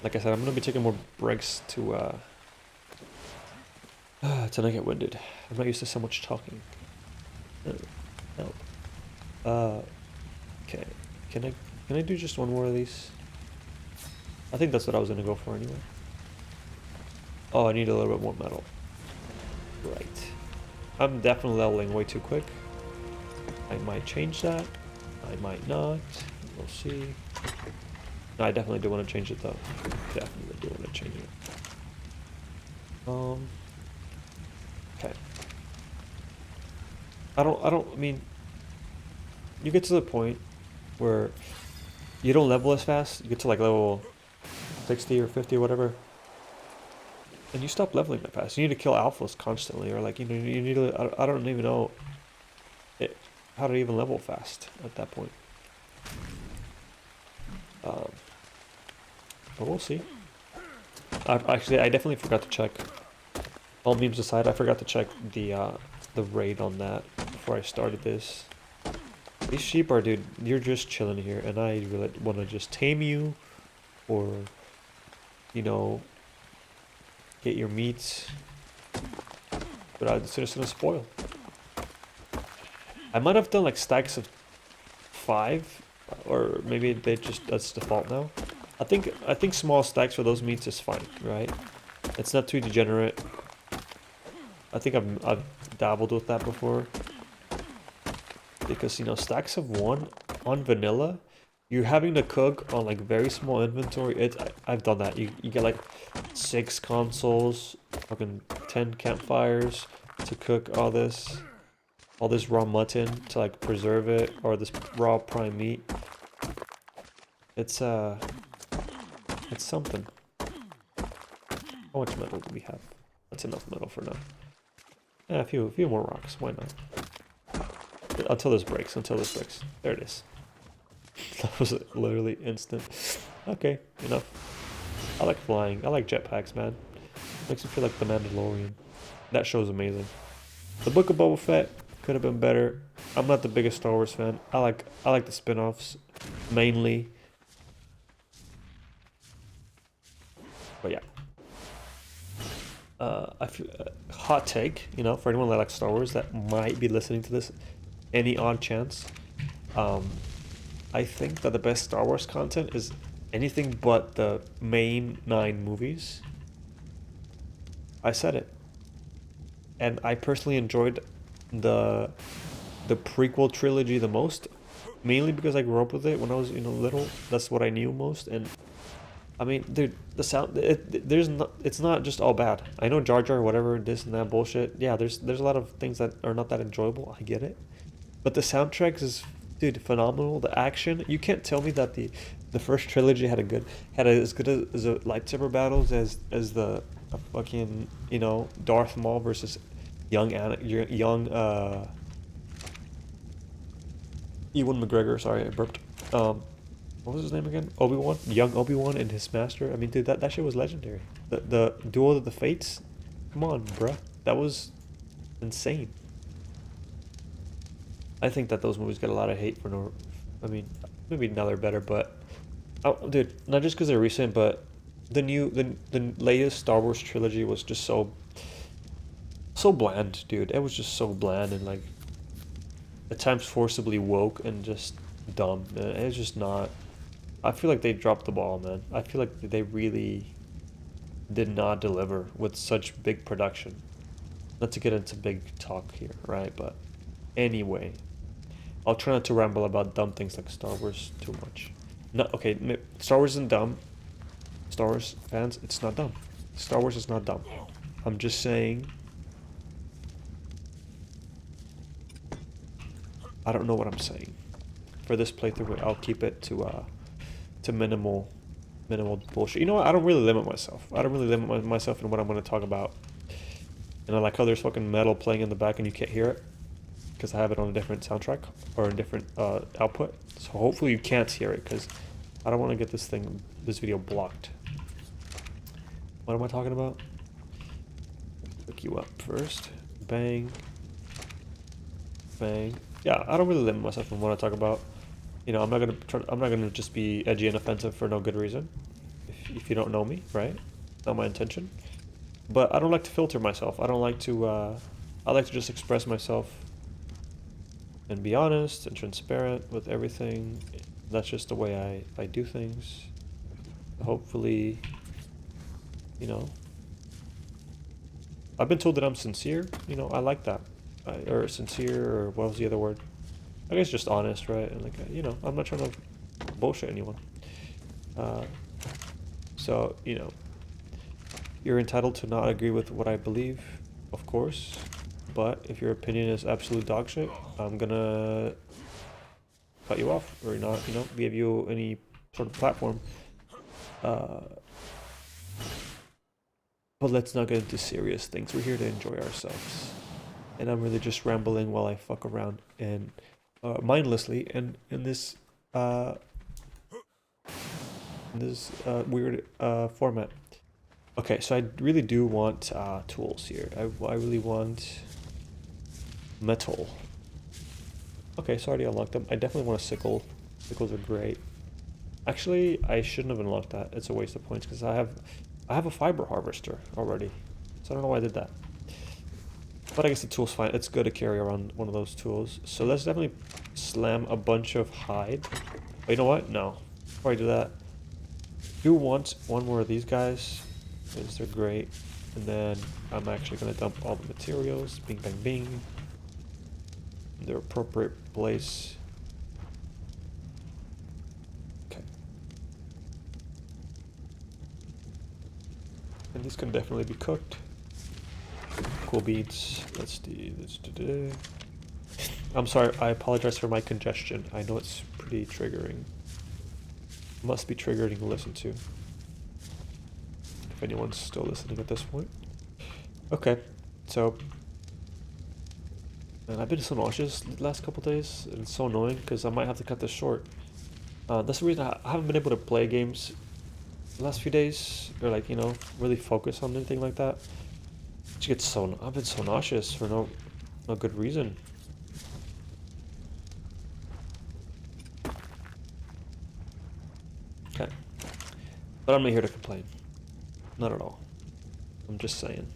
like I said, I'm gonna be taking more breaks to not get winded. I'm not used to so much talking. No. Okay. Can I do just one more of these? I think that's what I was gonna go for anyway. Oh, I need a little bit more metal. Right. I'm definitely leveling way too quick. I might change that. I might not. We'll see. No, I definitely do want to change it though. Definitely do want to change it. Okay. I mean, you get to the point where you don't level as fast. You get to like level 60 or 50 or whatever, and you stop leveling that fast. You need to kill alphas constantly, or like, you know, you need to, I don't even know how to even level fast at that point. But we'll see. I definitely forgot to check. All memes aside, I forgot to check the raid on that before I started this. These sheep are, dude, you're just chilling here, and I really want to just tame you, or, you know, get your meats, but it's just gonna spoil. I might have done like stacks of 5, or maybe that's default now. I think small stacks for those meats is fine, right? It's not too degenerate. I think I've dabbled with that before. Because, you know, stacks of 1 on vanilla, you're having to cook on like very small inventory. I've done that. You get like 6 consoles, fucking 10 campfires to cook all this raw mutton to like preserve it, or this raw prime meat. It's something. How much metal do we have? That's enough metal for now. Yeah, a few more rocks. Why not? Until this breaks. There it is. That was literally instant. Okay, enough. I like flying. I like jetpacks, man. Makes me feel like the Mandalorian. That show's amazing. The Book of Boba Fett could have been better. I'm not the biggest Star Wars fan. I like the spin-offs mainly. But yeah. hot take, you know, for anyone that likes Star Wars that might be listening to this, any odd chance, um, I think that the best Star Wars content is anything but the main 9 movies. I said it, and I personally enjoyed the prequel trilogy the most, mainly because I grew up with it when I was, you know, little. That's what I knew most, and I mean, dude, the sound, there's not, it's not just all bad. I know Jar Jar, whatever, this and that bullshit. Yeah, there's a lot of things that are not that enjoyable. I get it, but the soundtrack is, dude, phenomenal. The action, you can't tell me that the first trilogy had as good as a lightsaber battles as the fucking, you know, Darth Maul versus young Ewan McGregor. Sorry, I burped. What was his name again? Obi-Wan? Young Obi-Wan and his master. I mean, dude, that shit was legendary. The Duel of the Fates? Come on, bruh. That was insane. I think that those movies get a lot of hate for no... I mean, maybe now they're better, but... Oh, dude, not just because they're recent, but the latest Star Wars trilogy was just so bland, dude. It was just so bland and, like, at times forcibly woke and just dumb. It's just not... I feel like they dropped the ball, man. I feel like they really did not deliver with such big production. Not to get into big talk here, right? But anyway, I'll try not to ramble about dumb things like Star Wars too much. No, okay, Star Wars isn't dumb. Star Wars fans, it's not dumb. Star Wars is not dumb. I'm just saying... I don't know what I'm saying. For this playthrough, I'll keep it to minimal bullshit. You know what? I don't really limit myself. I don't really limit myself in what I'm going to talk about. And I like how there's fucking metal playing in the back and you can't hear it because I have it on a different soundtrack or a different output. So hopefully you can't hear it because I don't want to get this video blocked. What am I talking about? Look you up first. Bang. Bang. Yeah, I don't really limit myself in what I talk about. You know, I'm not gonna just be edgy and offensive for no good reason. If you don't know me, right? Not my intention. But I don't like to filter myself. I don't like to. I like to just express myself and be honest and transparent with everything. That's just the way I do things. Hopefully, you know. I've been told that I'm sincere. You know, I like that. Or sincere, or what was the other word? I guess just honest, right? And like, you know, I'm not trying to bullshit anyone. So, you know, you're entitled to not agree with what I believe, of course. But if your opinion is absolute dog shit, I'm gonna cut you off or not, you know, give you any sort of platform. But let's not get into serious things. We're here to enjoy ourselves. And I'm really just rambling while I fuck around and mindlessly in this weird format. Okay, so I really do want tools here. I really want metal. Okay, so I already unlocked them. I definitely want a sickle. Sickles are great. Actually, I shouldn't have unlocked that. It's a waste of points because I have a fiber harvester already. So I don't know why I did that. But I guess the tool's fine. It's good to carry around one of those tools. So let's definitely slam a bunch of hide. Oh, you know what? No. Before I do that, I do want one more of these guys because they're great. And then I'm actually going to dump all the materials. Bing, bang, bing. In their appropriate place. Okay. And these can definitely be cooked. Cool beats. Let's do this today. I'm sorry, I apologize for my congestion. I know it's pretty triggering. Must be triggering to listen to. If anyone's still listening at this point. Okay, so... Man, I've been so nauseous the last couple days, and it's so annoying because I might have to cut this short. That's the reason I haven't been able to play games the last few days, or like, you know, really focus on anything like that. I've been so nauseous for no good reason. Okay. But I'm not here to complain. Not at all. I'm just saying.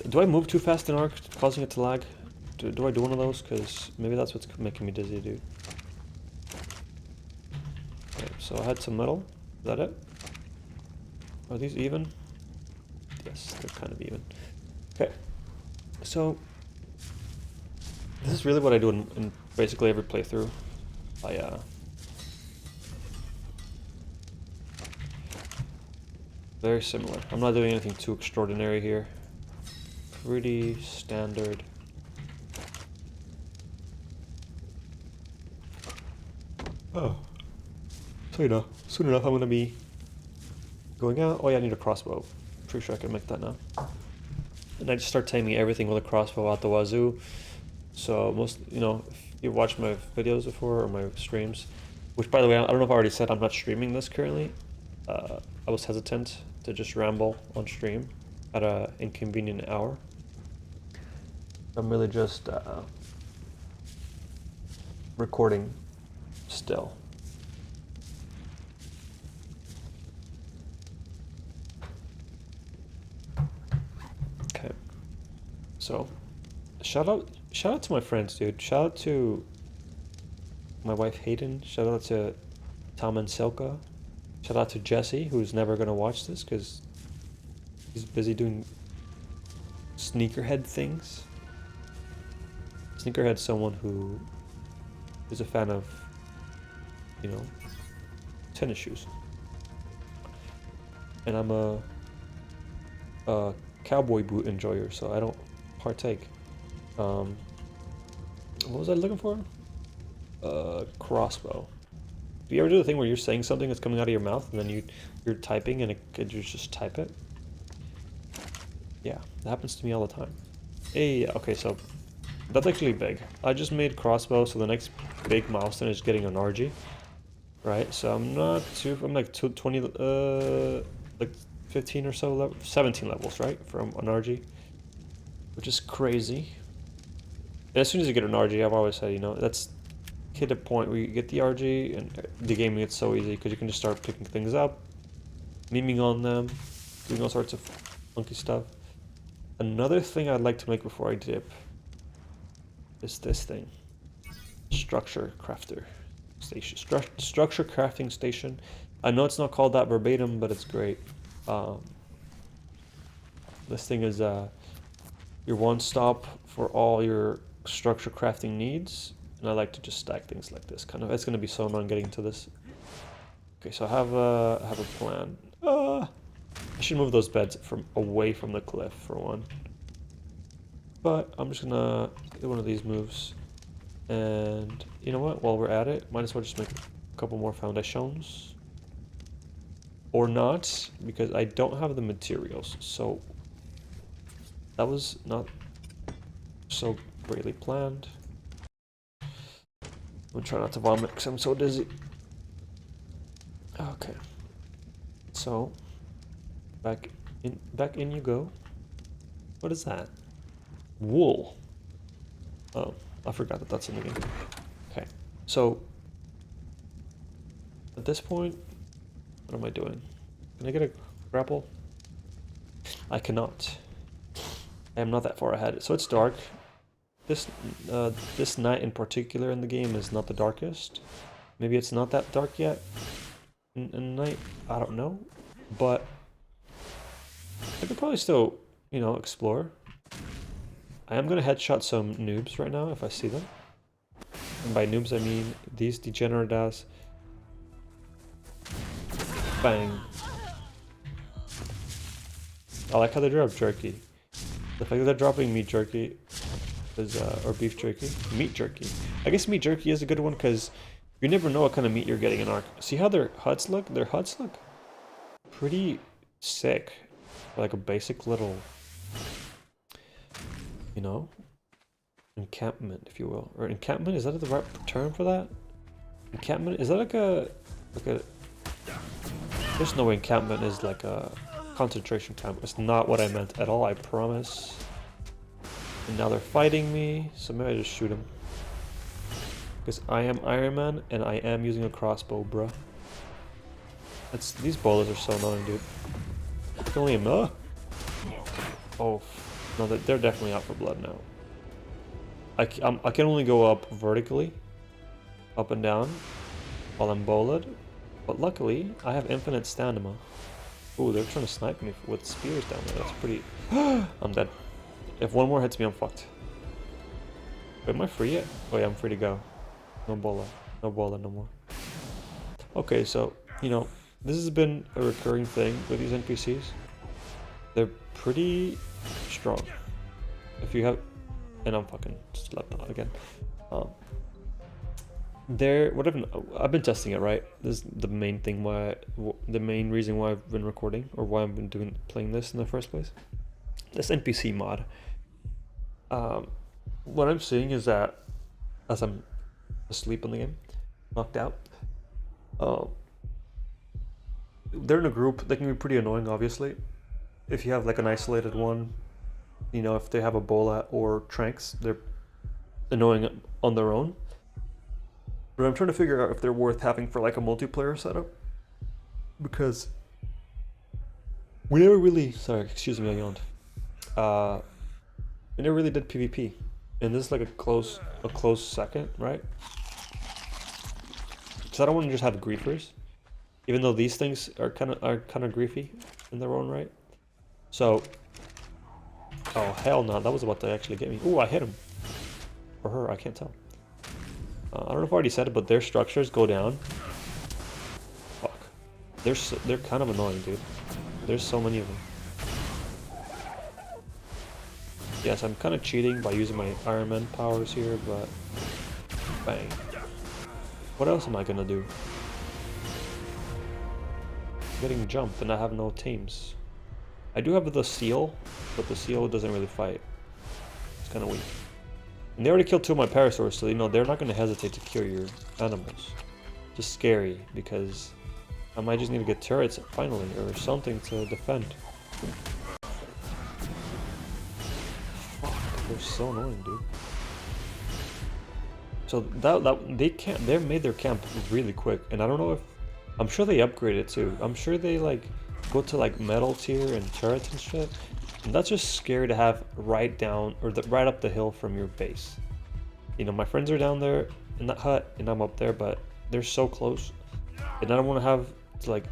Do I move too fast in ARK, causing it to lag? Do I do one of those? Because maybe that's what's making me dizzy, dude. Okay, so I had some metal. Is that it? Are these even? Yes, they're kind of even. Okay. So, this is really what I do in basically every playthrough. Very similar. I'm not doing anything too extraordinary here. Pretty standard. Oh. So you know, soon enough I'm gonna be going out. Oh yeah, I need a crossbow. Pretty sure I can make that now. And I just start taming everything with a crossbow out the wazoo. So most, you know, if you watched my videos before or my streams, which by the way, I don't know if I already said I'm not streaming this currently. I was hesitant to just ramble on stream at an inconvenient hour. I'm really just recording still. Okay. So, shout out to my friends, dude. Shout out to my wife Hayden. Shout out to Tom and Silka. Shout out to Jesse, who's never gonna watch this because he's busy doing sneakerhead things. Sneakerhead's someone who is a fan of, you know, tennis shoes. And I'm a cowboy boot enjoyer, so I don't partake. What was I looking for? Crossbow. Do you ever do the thing where you're saying something that's coming out of your mouth and then you're typing and you just type it? Yeah, that happens to me all the time. Hey, okay, so that's actually big. I just made crossbow, so the next big milestone is getting an RG. Right, so I'm like 20, like 15 or so, 17 levels, right, from an RG, which is crazy. And as soon as you get an RG, I've always said, you know, that's hit a point where you get the RG and the game gets so easy because you can just start picking things up, memeing on them, doing all sorts of funky stuff. Another thing I'd like to make before I dip is this thing. Structure crafter station. Structure crafting station. I know it's not called that verbatim, but it's great. This thing is your one-stop for all your structure crafting needs. And I like to just stack things like this, kind of. It's gonna be so annoying getting into this. Okay, so I have a plan. I should move those beds away from the cliff for one. But I'm just gonna do one of these moves. And you know what? While we're at it, might as well just make a couple more foundations. Or not, because I don't have the materials. So that was not so greatly planned. I'm gonna try not to vomit because I'm so dizzy. Okay. So back in you go. What is that? Wool. Oh, I forgot that that's in the game. Okay. So at this point, what am I doing? Can I get a grapple? I cannot. I am not that far ahead. So it's dark. This night in particular in the game is not the darkest. Maybe it's not that dark yet in night. I don't know. But I could probably still, you know, explore. I am gonna headshot some noobs right now if I see them. And by noobs I mean these degenerate ass. Bang. I like how they drop jerky. The fact that they're dropping meat jerky is, or beef jerky. Meat jerky. I guess meat jerky is a good one because you never know what kind of meat you're getting in ARK. See how their huts look? Their huts look pretty sick. Like a basic little, you know, encampment, if you will. Or encampment, is that the right term for that? Encampment, is that like a, there's no way encampment is like a concentration camp. It's not what I meant at all, I promise. And now they're fighting me, so maybe I just shoot them. Because I am Iron Man, and I am using a crossbow, bruh. These bowlers are so annoying, dude. It's only a Oh, no, they're definitely out for blood now. I can only go up vertically, up and down, while I'm bowled. But luckily, I have infinite stamina. Ooh, they're trying to snipe me with spears down there. That's pretty... I'm dead. If one more hits me, I'm fucked. Wait, am I free yet? Oh yeah, I'm free to go. No bola. No bola no more. Okay, so, you know, this has been a recurring thing with these NPCs. They're pretty strong. If you have... And I'm fucking slept on again. I've been testing it, right? This is the main thing the main reason why I've been recording, or why I've been playing this in the first place. This NPC mod. What I'm seeing is that as I'm asleep in the game, knocked out, they're in a group. They can be pretty annoying, obviously. If you have like an isolated one, you know, if they have a bola or tranks, they're annoying on their own. But I'm trying to figure out if they're worth having for like a multiplayer setup. Because we never really... Sorry, excuse me, I yawned. We never really did PvP. And this is like a close second, right? Because I don't want to just have griefers. Even though these things are kind of griefy in their own right. So... Oh, hell no, that was about to actually get me. Ooh, I hit him. Or her, I can't tell. I don't know if I already said it, but their structures go down. Fuck. They're kind of annoying, dude. There's so many of them. Yes, I'm kind of cheating by using my Iron Man powers here, but... Bang. What else am I gonna do? I'm getting jumped and I have no teams. I do have the seal, but the seal doesn't really fight. It's kind of weak. And they already killed 2 of my parasaurs, so you know they're not going to hesitate to kill your animals. Just scary, because I might just need to get turrets finally, or something to defend. Fuck, they're so annoying, dude. So they made their camp really quick, and I don't know if... I'm sure they upgraded it too. I'm sure they like go to like metal tier and turrets and shit. And that's just scary to have right down, or right up the hill from your base. You know, my friends are down there in that hut, and I'm up there, but they're so close. And I don't want to have to like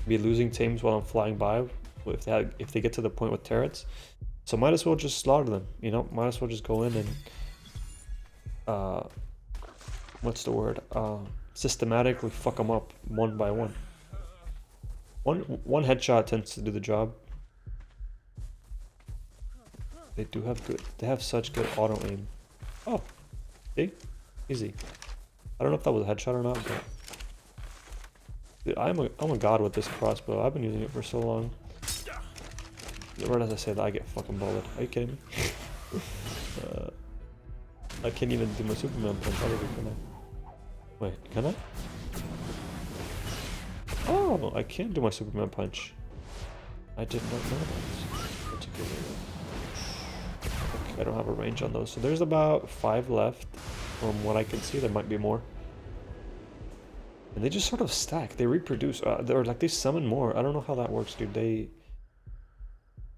be losing teams while I'm flying by if they get to the point with turrets. So might as well just slaughter them, you know? Might as well just go in and what's the word? Systematically fuck them up one by one. One headshot tends to do the job. They have such good auto aim. Oh, see? Easy. I don't know if that was a headshot or not, but... Dude, I'm a god with this crossbow. I've been using it for so long. Right as I say that, I get fucking bullet. Are you kidding me? I can't even do my Superman punch. Can I? Wait, can I? Oh, I can do my Superman punch. I did not know that. Particularly. Okay, I don't have a range on those. So there's about 5 left. From what I can see, there might be more. And they just sort of stack. They reproduce. Or like they summon more. I don't know how that works, dude.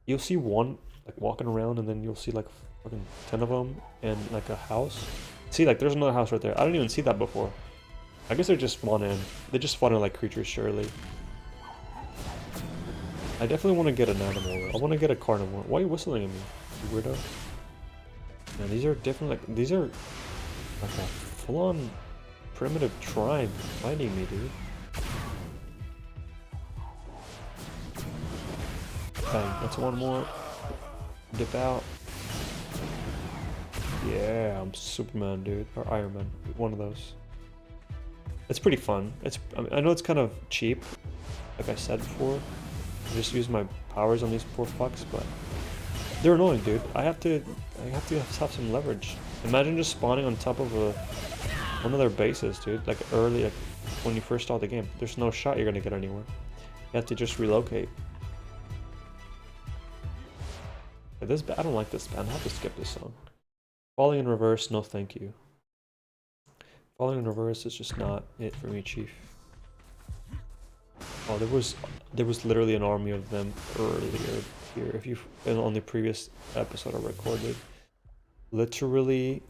You'll see one like walking around, and then you'll see like fucking 10 of them, and like a house. See, like there's another house right there. I didn't even see that before. I guess they just spawn in. They just spawn in like creatures, surely. I definitely want to get an animal. I want to get a carnivore. Why are you whistling at me, you weirdo? Man, these are different. Like these are like a full-on primitive tribe fighting me, dude. Bang, that's one more. Dip out. Yeah, I'm Superman, dude. Or Iron Man. One of those. It's pretty fun. I know it's kind of cheap, like I said before. I just use my powers on these poor fucks, but they're annoying, dude. I have to have some leverage. Imagine just spawning on top of one of their bases, dude. Like early, like when you first start the game. There's no shot you're gonna get anywhere. You have to just relocate. I don't like this band. I have to skip this song. Falling in reverse, no thank you. Falling in reverse is just not it for me, Chief. Oh, there was literally an army of them earlier here. If you've been on the previous episode I recorded, literally,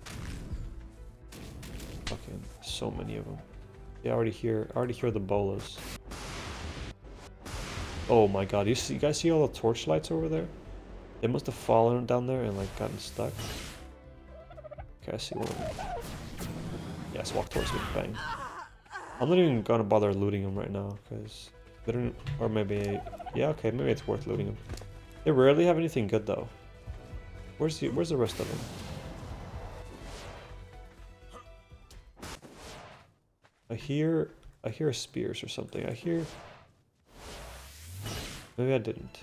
fucking so many of them. Yeah, I already hear the bolas. Oh my god, you guys see all the torchlights over there? They must have fallen down there and like gotten stuck. Okay, I see one of them. Yes, walk towards me, bang. I'm not even gonna bother looting them right now, because they don't, or maybe, yeah, okay, maybe it's worth looting them. They rarely have anything good though. Where's the rest of them? I hear spears or something. Maybe I didn't.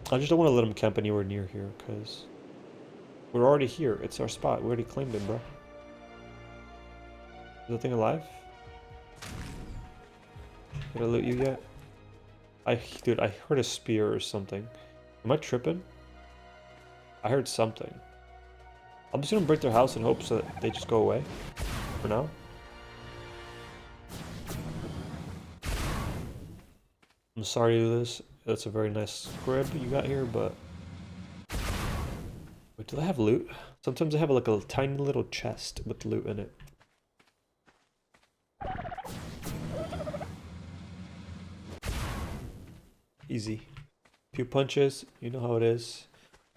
I just don't want to let them camp anywhere near here, because we're already here. It's our spot. We already claimed it, bro. Is that thing alive? Did I loot you yet? Dude, I heard a spear or something. Am I tripping? I heard something. I'm just gonna break their house in hopes that they just go away. For now. I'm sorry to do this. That's a very nice scrib you got here, but... Wait, do they have loot? Sometimes they have like a tiny little chest with loot in it. Easy. Few punches, you know how it is.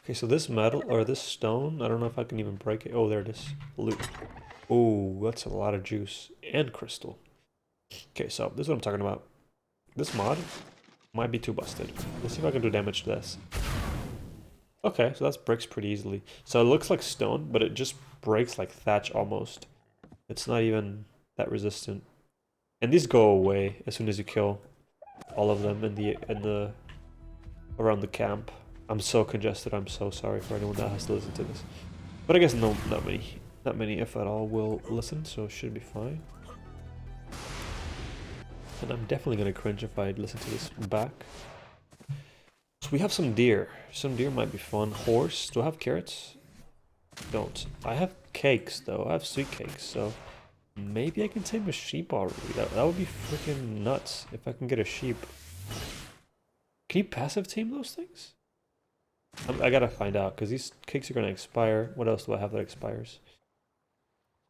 Okay, so this metal, or this stone, I don't know if I can even break it. Oh, there it is. Loot. Oh, that's a lot of juice. And crystal. Okay, so this is what I'm talking about. This mod might be too busted. Let's see if I can do damage to this. Okay, so that breaks pretty easily. So it looks like stone, but it just breaks like thatch almost. It's not even that resistant. And these go away as soon as you kill all of them in the around the camp. I'm so congested. I'm so sorry for anyone that has to listen to this. But I guess not many if at all will listen, so it should be fine. And I'm definitely gonna cringe if I listen to this back. So we have some deer. Some deer might be fun. Horse. Do I have carrots? Don't. I have cakes though. I have sweet cakes, so maybe I can tame a sheep already. That would be freaking nuts if I can get a sheep. Can you passive tame those things? I gotta find out, because these cakes are gonna expire. What else do I have that expires?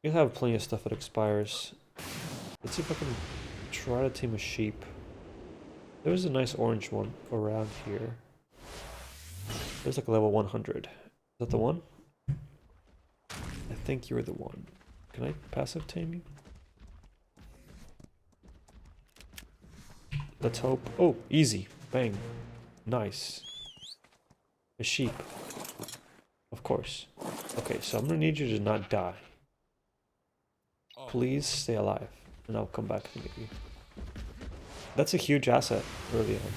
I have plenty of stuff that expires. Let's see if I can try to tame a sheep. There's a nice orange one around here. There's like a level 100. Is that the one? I think you're the one. Can I passive tame you? Let's hope. Oh, easy. Bang. Nice. A sheep. Of course. Okay, so I'm gonna need you to not die. Please stay alive, and I'll come back and get you. That's a huge asset early on,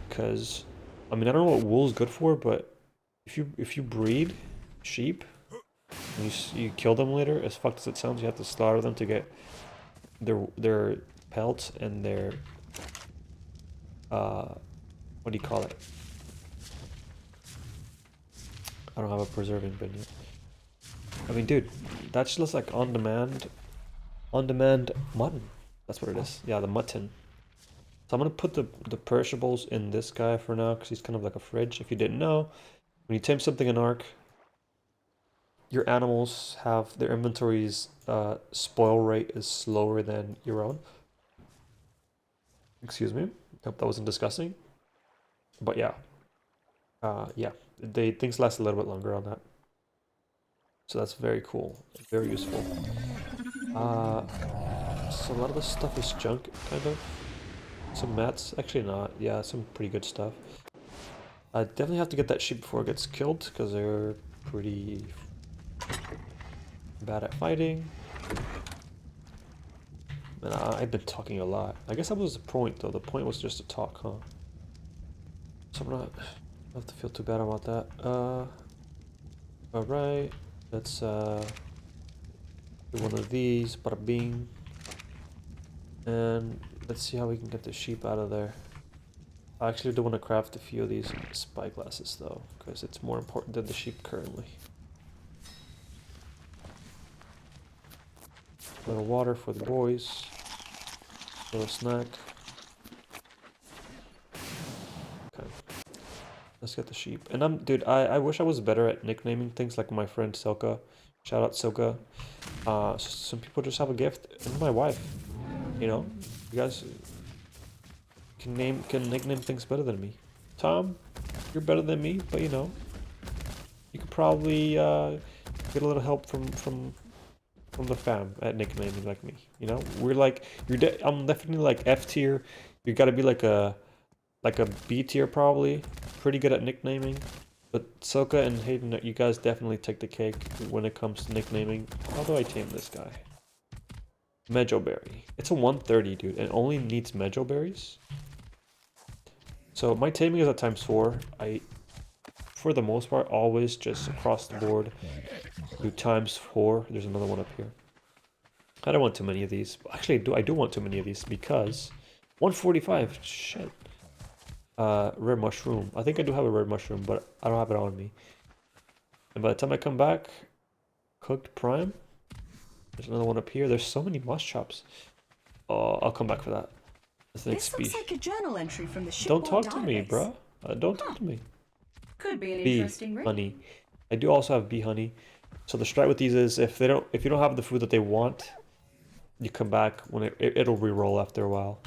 because I mean I don't know what wool's good for, but if you breed sheep and you kill them later, as fucked as it sounds, you have to slaughter them to get their pelts and their what do you call it? I don't have a preserving bin yet. I mean, dude, that just looks like on demand mutton. That's what it is. Yeah, the mutton. So I'm gonna put the perishables in this guy for now, because he's kind of like a fridge. If you didn't know, when you tame something in ARK, your animals have their inventory's spoil rate is slower than your own. Excuse me. Hope that wasn't disgusting. But yeah. Yeah. Things last a little bit longer on that. So that's very cool. Very useful. So a lot of this stuff is junk, kind of. Some mats. Actually not. Yeah, some pretty good stuff. I definitely have to get that sheep before it gets killed, because they're pretty bad at fighting. And I've been talking a lot. I guess that was the point, though. The point was just to talk, huh? So I'm not... I don't have to feel too bad about that. Alright. Let's, do one of these. Bada bing. And let's see how we can get the sheep out of there. I actually do want to craft a few of these spyglasses, though, because it's more important than the sheep currently. A little water for the boys. A little snack. Okay. Let's get the sheep. And dude, I wish I was better at nicknaming things like my friend Silka. Shout out Silka. Some people just have a gift, and my wife. You know, you guys can nickname things better than me. Tom, you're better than me, but you know, you could probably get a little help from the fam at nicknaming like me. You know, we're like I'm definitely like F tier. You got to be like a B tier probably. Pretty good at nicknaming. But Soka and Hayden, you guys definitely take the cake when it comes to nicknaming. How do I tame this guy? Mejo Berry. It's a 130, dude. It only needs Mejo Berries. So my taming is at ×4. I, for the most part, always just across the board do ×4. There's another one up here. I don't want too many of these. Actually, I do want too many of these because 145. Shit. Rare mushroom. I think I do have a rare mushroom, but I don't have it on me. And by the time I come back, cooked prime. There's another one up here. There's so many moss chops. Oh, I'll come back for that. This looks like a journal entry from the Don't talk to me, bruh. Don't talk to me. Could be an Bee interesting read. honey. I do also have bee honey. So the strat with these is if you don't have the food that they want, you come back when it'll re-roll after a while.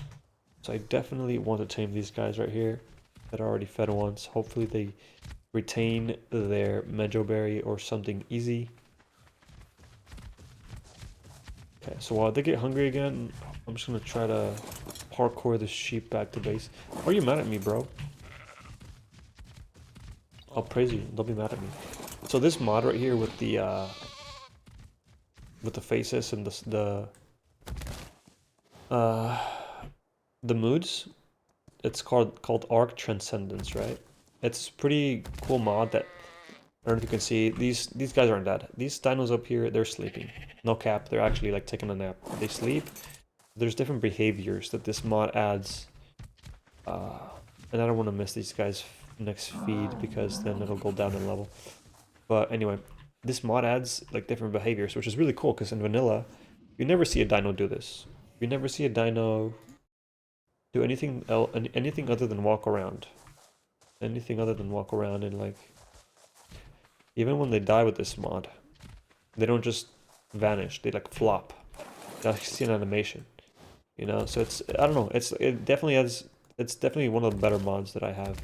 So I definitely want to tame these guys right here that are already fed once. Hopefully they retain their Mejo Berry or something easy. Okay, so while they get hungry again, I'm just gonna try to parkour the sheep back to base. Why are you mad at me, bro? I'll praise you. Don't be mad at me. So this mod right here with the faces and the moods, it's called ARK Transcendence, right? It's a pretty cool mod that I don't know if you can see. These guys aren't dead. These dinos up here, they're sleeping. No cap, they're actually like taking a nap. They sleep. There's different behaviors that this mod adds. And I don't want to miss these guys' next feed because then it'll go down in level. But anyway, this mod adds like different behaviors, which is really cool because in vanilla, you never see a dino do this. You never see a dino do anything other than walk around. Anything other than walk around and like, even when they die with this mod, they don't just vanish. They like flop. I see an animation, you know. So it's, I don't know. It's definitely one of the better mods that I have,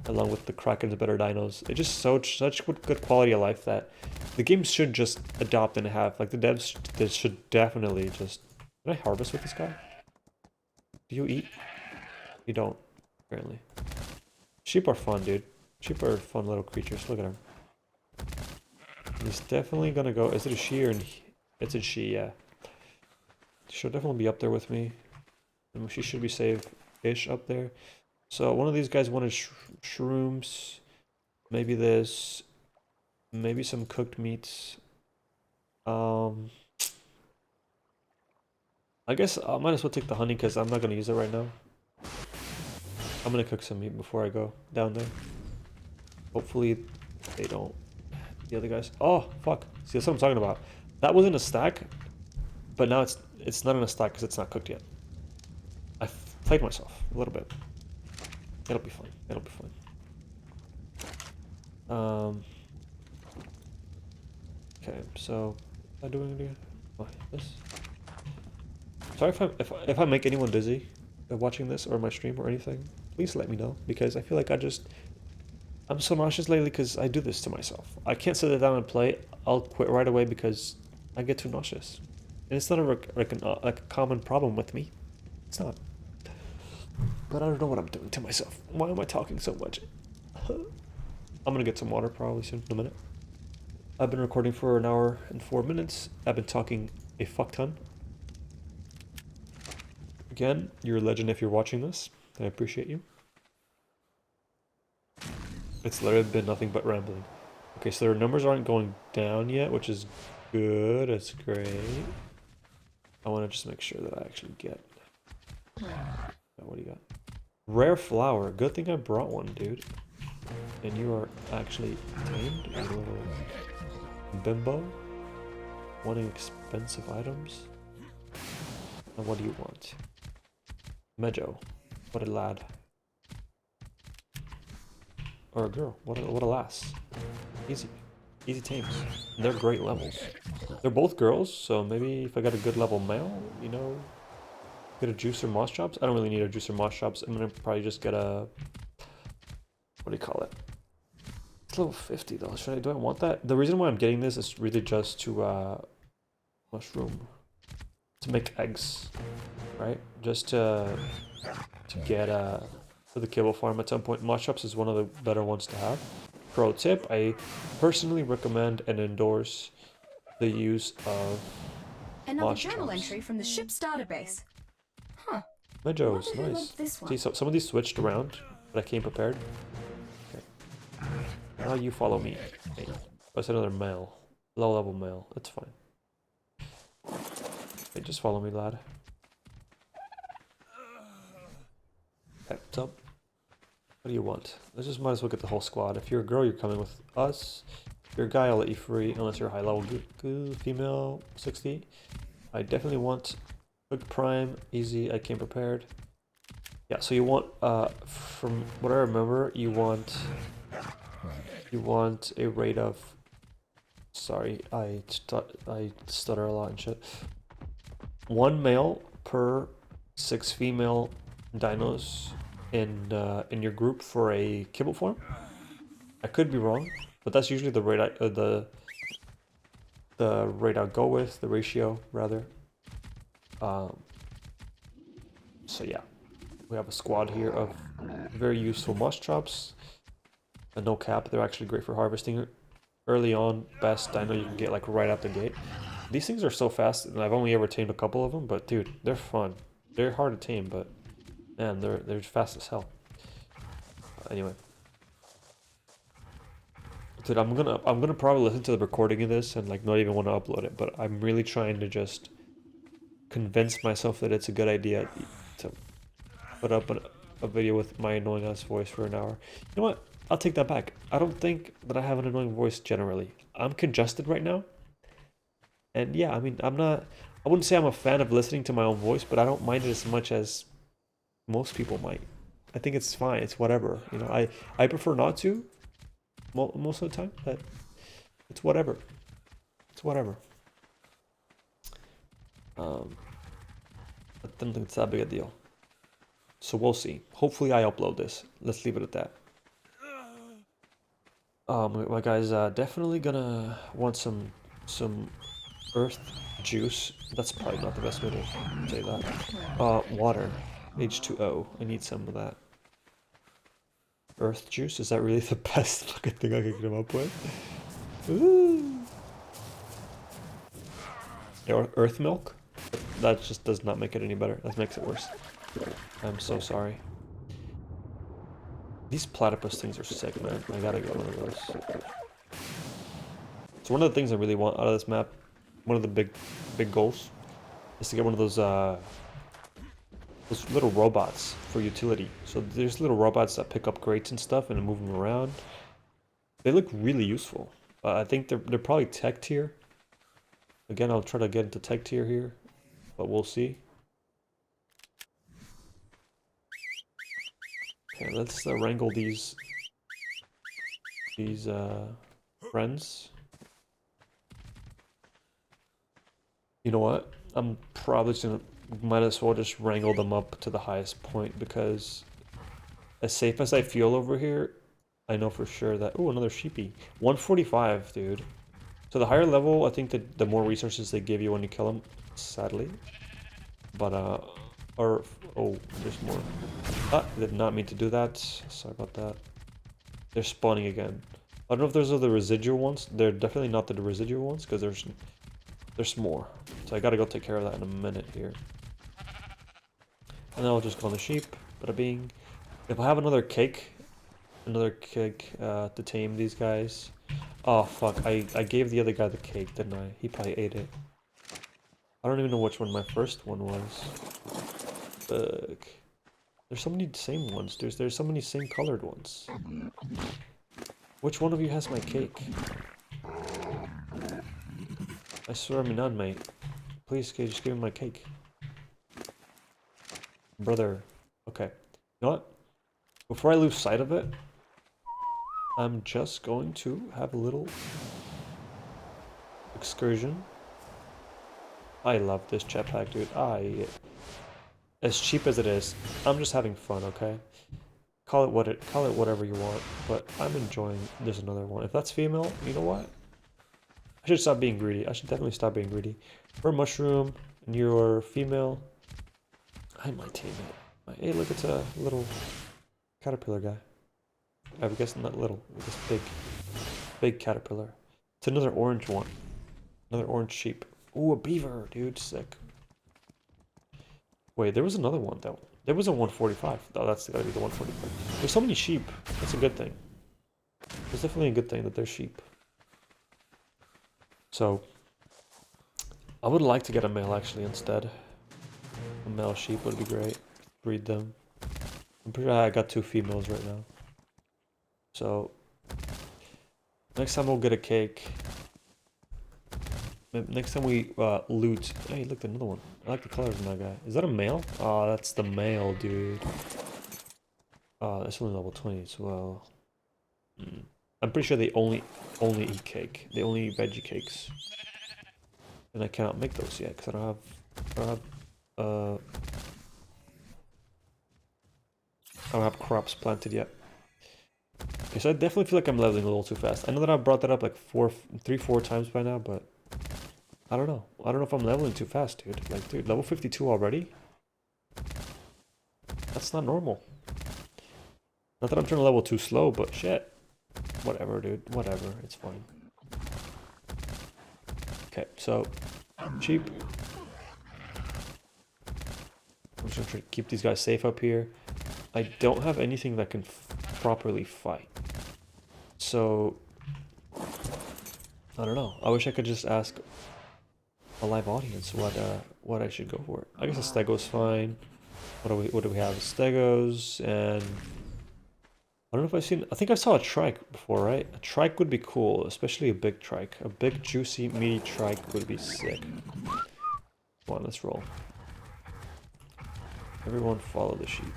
along with the Kraken's better dinos. It's just such good quality of life that the game should just adopt and have. Like the devs, they should definitely just. Can I harvest with this guy? Do you eat? You don't, apparently. Sheep are fun, dude. Sheep are fun little creatures. Look at them. He's definitely gonna go. Is it a she or it's a she? Yeah. She'll definitely be up there with me. And she should be safe-ish up there. So one of these guys wanted shrooms. Maybe this. Maybe some cooked meats. I guess I might as well take the honey because I'm not gonna use it right now. I'm gonna cook some meat before I go down there. Hopefully they don't. The other guys. Oh fuck! See, that's what I'm talking about. That was in a stack, but now it's not in a stack because it's not cooked yet. I played myself a little bit. It'll be fine. It'll be fine. Okay, so am I doing it again? Oh, this. Sorry if I make anyone dizzy watching this or my stream or anything. Please let me know because I feel like I'm so nauseous lately because I do this to myself. I can't sit down and play. I'll quit right away because I get too nauseous. And it's not a common problem with me. It's not. But I don't know what I'm doing to myself. Why am I talking so much? I'm gonna get some water probably soon in a minute. I've been recording for 1 hour and 4 minutes. I've been talking a fuck ton. Again, you're a legend if you're watching this. I appreciate you. It's literally been nothing but rambling. Okay, so their numbers aren't going down yet, which is good. It's great. I want to just make sure that I actually get. What do you got? Rare flower. Good thing I brought one, dude. And you are actually tamed, you little bimbo. Wanting expensive items? And what do you want? Mejo. What a lad. Or a girl. What a lass. Easy. Easy tames. They're great levels. They're both girls, so maybe if I got a good level male, you know, get a juicer moss chops. I don't really need a juicer moss chops. I'm gonna probably just get a, what do you call it? It's level 50 though. Do I want that? The reason why I'm getting this is really just to mushroom, to make eggs, right? Just to get for the kibble farm at some point. Moss chops is one of the better ones to have. Pro tip: I personally recommend and endorse the use of another journal entry from the ship's database. Huh. Mejo's nice. See, so some of these switched around, but I came prepared. Okay. Now you follow me. Hey, that's another male, low level male. That's fine. Hey, just follow me, lad. Okay, so what do you want? Let's just might as well get the whole squad. If you're a girl, you're coming with us. If you're a guy, I'll let you free, unless you're high level female 60. I definitely want quick prime, easy. I came prepared. Yeah, so you want from what I remember, you want a rate of. Sorry, I stutter a lot and shit. 1 male per 6 female dinos in your group for a kibble farm. I could be wrong, but that's usually the rate the rate I'll go with, the ratio rather. So yeah, we have a squad here of very useful moss chops. And no cap, they're actually great for harvesting early on. Best dino you can get like right out the gate. These things are so fast, and I've only ever tamed a couple of them, but dude, they're fun. They're hard to tame, but man, they're fast as hell. Anyway, dude, I'm gonna probably listen to the recording of this and like not even want to upload it, but I'm really trying to just convince myself that it's a good idea to put up a video with my annoying ass voice for an hour. You know what? I'll take that back. I don't think that I have an annoying voice generally. I'm congested right now. And yeah, I mean, I wouldn't say I'm a fan of listening to my own voice, but I don't mind it as much as most people might. I think it's fine. It's whatever. You know, I prefer not to most of the time, but it's whatever. It's whatever. I don't think it's that big a deal. So we'll see. Hopefully I upload this. Let's leave it at that. My guy's definitely gonna want some earth juice. That's probably not the best way to say that. Water. H2O. I need some of that. Earth juice? Is that really the best fucking thing I can come up with? Ooh. Earth milk? That just does not make it any better. That makes it worse. I'm so sorry. These platypus things are sick, man. I gotta get one of those. So one of the things I really want out of this map, one of the big goals, is to get one of those little robots for utility. So there's little robots that pick up crates and stuff and move them around. They look really useful. I think they're probably tech tier. Again, I'll try to get into tech tier here, but we'll see. Okay, let's wrangle these friends. You know what? I'm probably just gonna might as well just wrangle them up to the highest point, because as safe as I feel over here, I know for sure that another sheepy. 145, dude. So the higher level, I think that the more resources they give you when you kill them, sadly. But there's more. I did not mean to do that. Sorry about that. They're spawning again. I don't know if those are the residual ones. They're definitely not the residual ones, because there's more. So I gotta go take care of that in a minute here. And then I'll just go on the sheep. Bada bing. If I have another cake to tame these guys. Oh fuck, I gave the other guy the cake, didn't I? He probably ate it. I don't even know which one my first one was. Fuck. There's so many same ones. There's so many same colored ones. Which one of you has my cake? I swear I'm none, mate. Please, can you just give me my cake? Brother. Okay. You know what? Before I lose sight of it, I'm just going to have a little excursion. I love this jetpack, dude. As cheap as it is, I'm just having fun, okay? Call it whatever you want, but I'm enjoying. There's another one. If that's female, you know what? I should stop being greedy. I should definitely stop being greedy. We're mushroom, and you're female. I might tame it. Hey, look, it's a little caterpillar guy. I guess not little. It's big caterpillar. It's another orange one. Another orange sheep. Ooh, a beaver, dude, sick. Wait, there was another one though. There was a 145. Oh, that's gotta be the 145. There's so many sheep. That's a good thing. It's definitely a good thing that there's sheep. So, I would like to get a male actually instead. A male sheep would be great. Breed them. I'm pretty sure I got 2 females right now. So, next time we'll get a cake. Next time we loot. Hey, look, another one. I like the colors in that guy. Is that a male? Oh, that's the male, dude. Oh, that's only level 20 as well. I'm pretty sure they only eat cake. They only eat veggie cakes. And I cannot make those yet because I don't have crops planted yet. Okay, so I definitely feel like I'm leveling a little too fast. I know that I've brought that up like 4 times by now, but I don't know. I don't know if I'm leveling too fast, dude. Like, dude, level 52 already? That's not normal. Not that I'm trying to level too slow, but shit. Whatever, dude. Whatever. It's fine. Okay, so sheep. I'm just gonna try to keep these guys safe up here. I don't have anything that can properly fight. So I don't know. I wish I could just ask a live audience what I should go for. I guess a stego's fine. What do we have? Stegos, and I don't know if I've seen. I think I saw a trike before, right? A trike would be cool, especially a big trike. A big, juicy, meaty trike would be sick. Come on, let's roll. Everyone follow the sheep.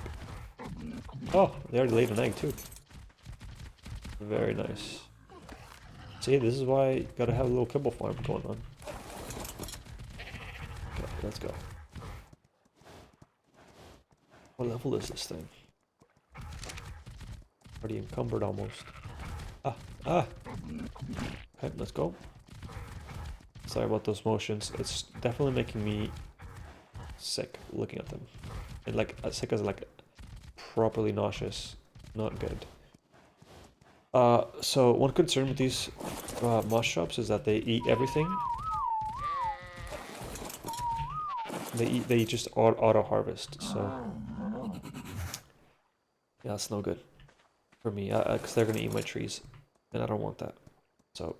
Oh, they already laid an egg too. Very nice. See, this is why you gotta have a little kibble farm going on. Okay, let's go. What level is this thing? Already encumbered almost. Okay, let's go. Sorry about those motions. It's definitely making me sick looking at them. And like sick as like properly nauseous. Not good. So one concern with these moss shops is that they eat everything. They just auto harvest. So yeah, that's no good for me. Because they're gonna eat my trees, and I don't want that. So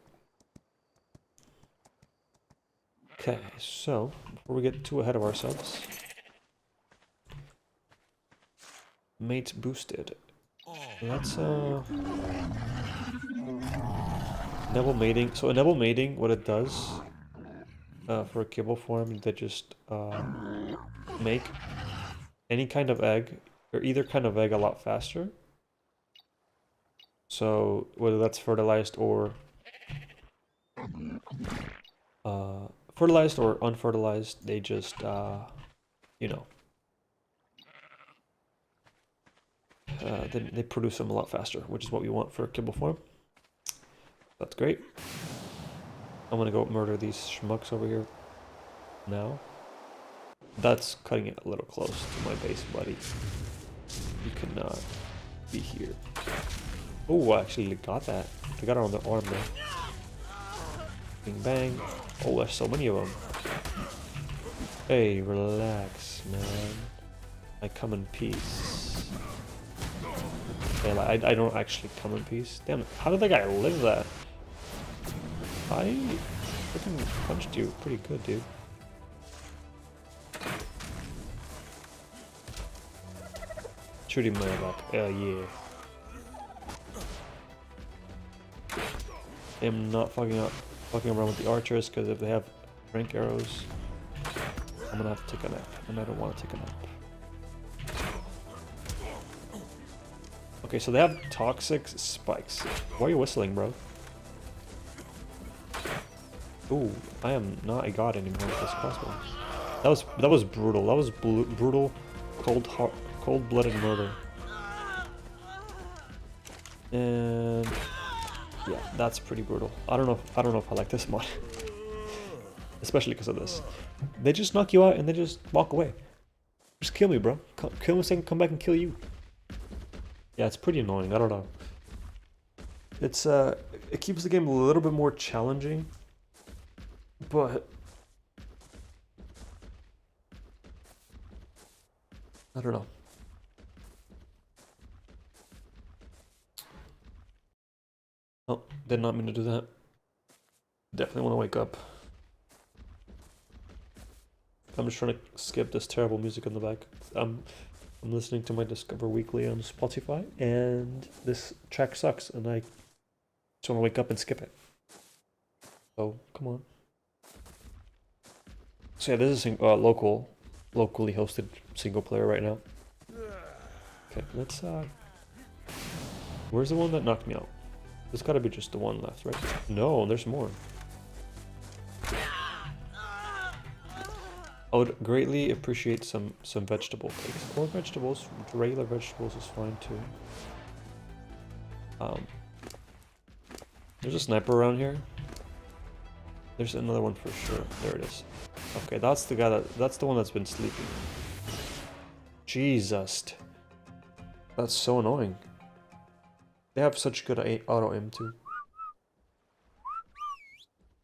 okay, so before we get too ahead of ourselves, mate boosted. Let's Nebel mating. So a Nebel mating, what it does for a kibble form, they just make any kind of egg or either kind of egg a lot faster. So whether that's fertilized or unfertilized, they just you know, they produce them a lot faster, which is what we want for a kibble farm. That's great. I'm gonna go murder these schmucks over here now. That's cutting it a little close to my base, buddy. You cannot be here. Oh, I actually got that. I got it on the arm there. Bing bang. Oh, there's so many of them. Hey, relax, man. I come in peace. Okay, like, I don't actually come in peace. Damn it. How did that guy live that? I freaking punched you pretty good, dude. Shoot him in the back. Yeah. I'm not fucking around with the archers, because if they have rank arrows. I'm gonna have to take a nap, and I don't want to take a nap. Okay, so they have toxic spikes. Why are you whistling, bro? Ooh, I am not a god anymore with this crossbow. That was brutal. That was brutal, cold-blooded murder. And yeah, that's pretty brutal. I don't know if I like this mod, especially because of this. They just knock you out and they just walk away. Just kill me, bro. Kill me so I can come back and kill you. Yeah, it's pretty annoying. I don't know. It's it keeps the game a little bit more challenging, but I don't know. Oh, did not mean to do that. Definitely want to wake up. I'm just trying to skip this terrible music in the back. I'm listening to my Discover Weekly on Spotify, and this track sucks, and I just want to wake up and skip it. So, come on. So yeah, this is locally hosted single player right now. Okay, let's where's the one that knocked me out? There's gotta be just the one left, right? No, there's more. I would greatly appreciate some vegetable cakes. Or vegetables. Regular vegetables is fine too. There's a sniper around here. There's another one for sure. There it is. Okay, that's the guy that's the one that's been sleeping. Jesus. That's so annoying. They have such good auto aim too.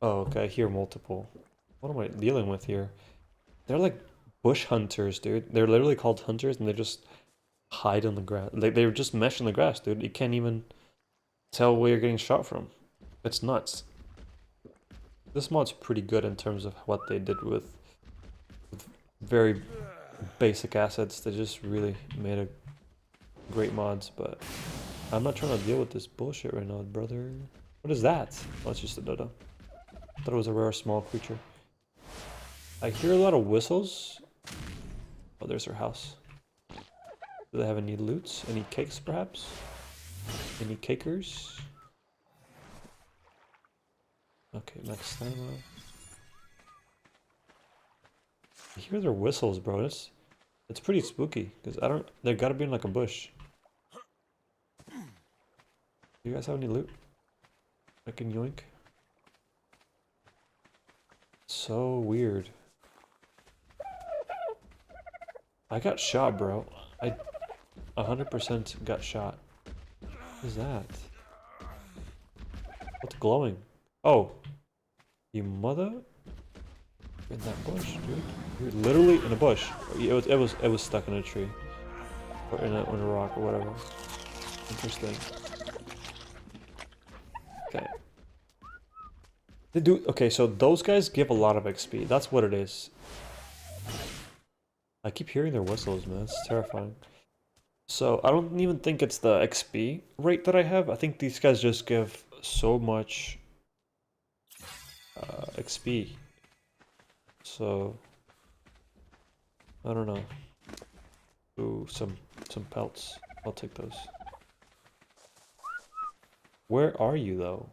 Oh, okay, I hear multiple. What am I dealing with here? They're like bush hunters, dude. They're literally called hunters, and they just hide in the grass. Like, they're just mesh in the grass, dude. You can't even tell where you're getting shot from. It's nuts. This mod's pretty good in terms of what they did with very basic assets. They just really made a great mods, but I'm not trying to deal with this bullshit right now, brother. What is that? Oh, it's just a dodo. I thought it was a rare small creature. I hear a lot of whistles. Oh, there's her house. Do they have any loots? Any cakes, perhaps? Any cakers? Okay, next time. I hear their whistles, bro. It's pretty spooky, because they gotta be in like a bush. Do you guys have any loot? I can yoink. So weird. I got shot, bro. I 100% got shot. What is that? What's glowing? Oh. You mother? In that bush, dude. You're literally in a bush. It was stuck in a tree. Or in a rock or whatever. Interesting. Okay. Okay, so those guys give a lot of XP. That's what it is. I keep hearing their whistles, man. It's terrifying. So I don't even think it's the XP rate that I have. I think these guys just give so much XP. So I don't know. Ooh, some pelts. I'll take those. Where are you though?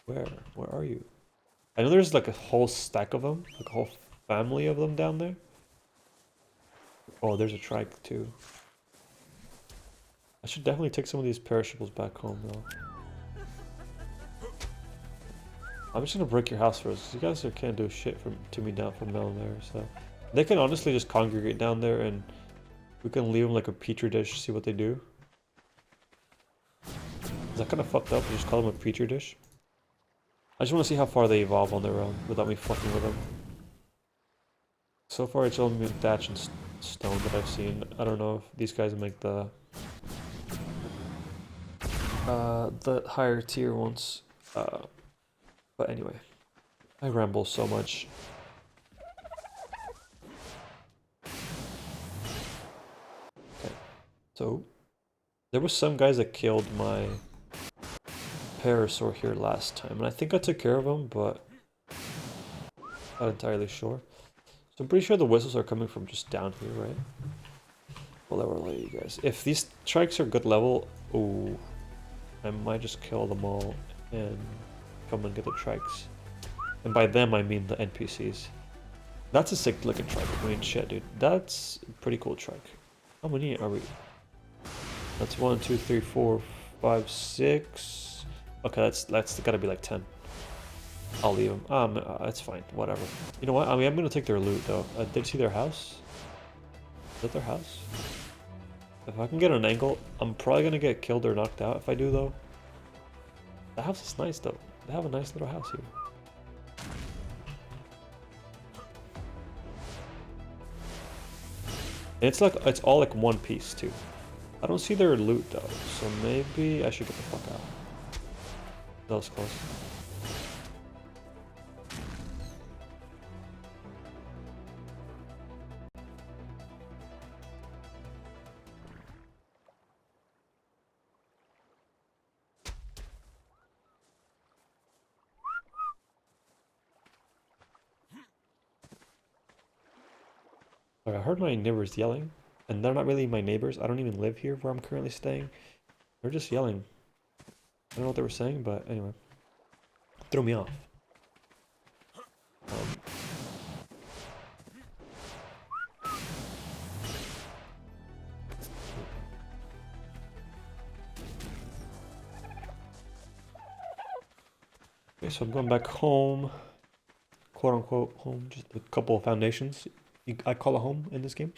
Where are you? I know there's like a whole stack of them, like a whole family of them down there. Oh, there's a trike too. I should definitely take some of these perishables back home though. I'm just gonna break your house first. You guys can't do shit to me down from down there, so they can honestly just congregate down there, and we can leave them like a petri dish. See what they do. Is that kind of fucked up? We just call them a petri dish. I just want to see how far they evolve on their own without me fucking with them. So far, it's only been thatch and stone that I've seen. I don't know if these guys make the higher tier ones. But anyway, I ramble so much. Okay, so there was some guys that killed my parasaur here last time, and I think I took care of him, but not entirely sure. So I'm pretty sure the whistles are coming from just down here, right? Well, I will let you guys. If these trikes are good level, ooh, I might just kill them all and come and get the trikes. And by them, I mean the NPCs. That's a sick looking trike. I mean, shit, dude. That's a pretty cool trike. How many are we? That's 1, 2, 3, 4, 5, 6. Okay, that's gotta be like 10. I'll leave them. It's fine. Whatever. You know what? I mean, I'm gonna take their loot though. Did you see their house? Is that their house? If I can get an angle, I'm probably gonna get killed or knocked out if I do though. The house is nice though. They have a nice little house here. And it's like it's all like one piece too. I don't see their loot though, so maybe I should get the fuck out. That was close. I heard my neighbors yelling, and they're not really my neighbors. I don't even live here where I'm currently staying. They're just yelling. I don't know what they were saying, but anyway. Threw me off. Okay, so I'm going back home. Quote unquote home. Just a couple of foundations. I call a home in this game.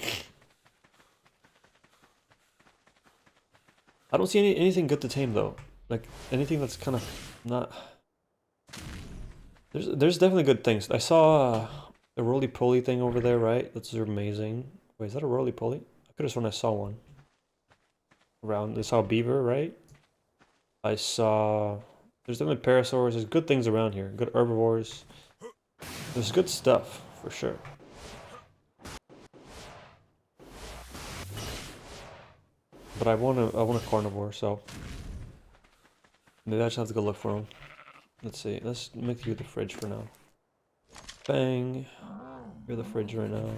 I don't see anything good to tame though. Like anything that's kind of not. There's definitely good things. I saw a roly-poly thing over there, right? That's amazing. Wait, is that a roly-poly? I could have sworn I saw one. Around, I saw a beaver, right? I saw. There's definitely parasaurs. There's good things around here. Good herbivores. There's good stuff for sure. But I want a carnivore, so maybe I just have to go look for them. Let's see. Let's make you the fridge for now. Bang. You're the fridge right now.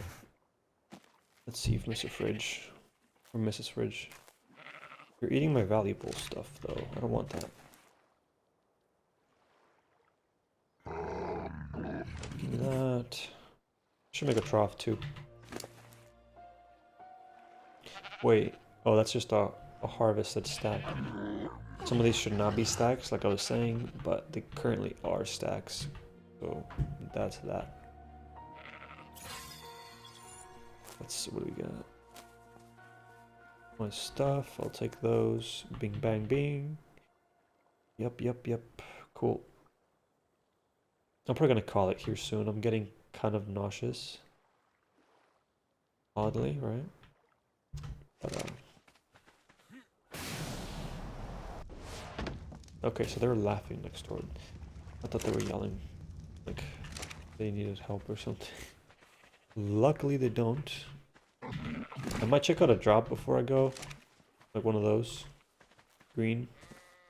Let's see if Mr. Fridge or Mrs. Fridge. You're eating my valuable stuff, though. I don't want that. Give me that. Should make a trough too. Wait. Oh, that's just a harvested stack. Some of these should not be stacks, like I was saying, but they currently are stacks. So that's that. Let's see what do we got. My stuff, I'll take those. Bing bang bing. Yep. Cool. I'm probably gonna call it here soon. I'm getting kind of nauseous. Oddly, right? But, okay, so they were laughing next door. I thought they were yelling. Like, they needed help or something. Luckily they don't. I might check out a drop before I go. Like one of those. Green.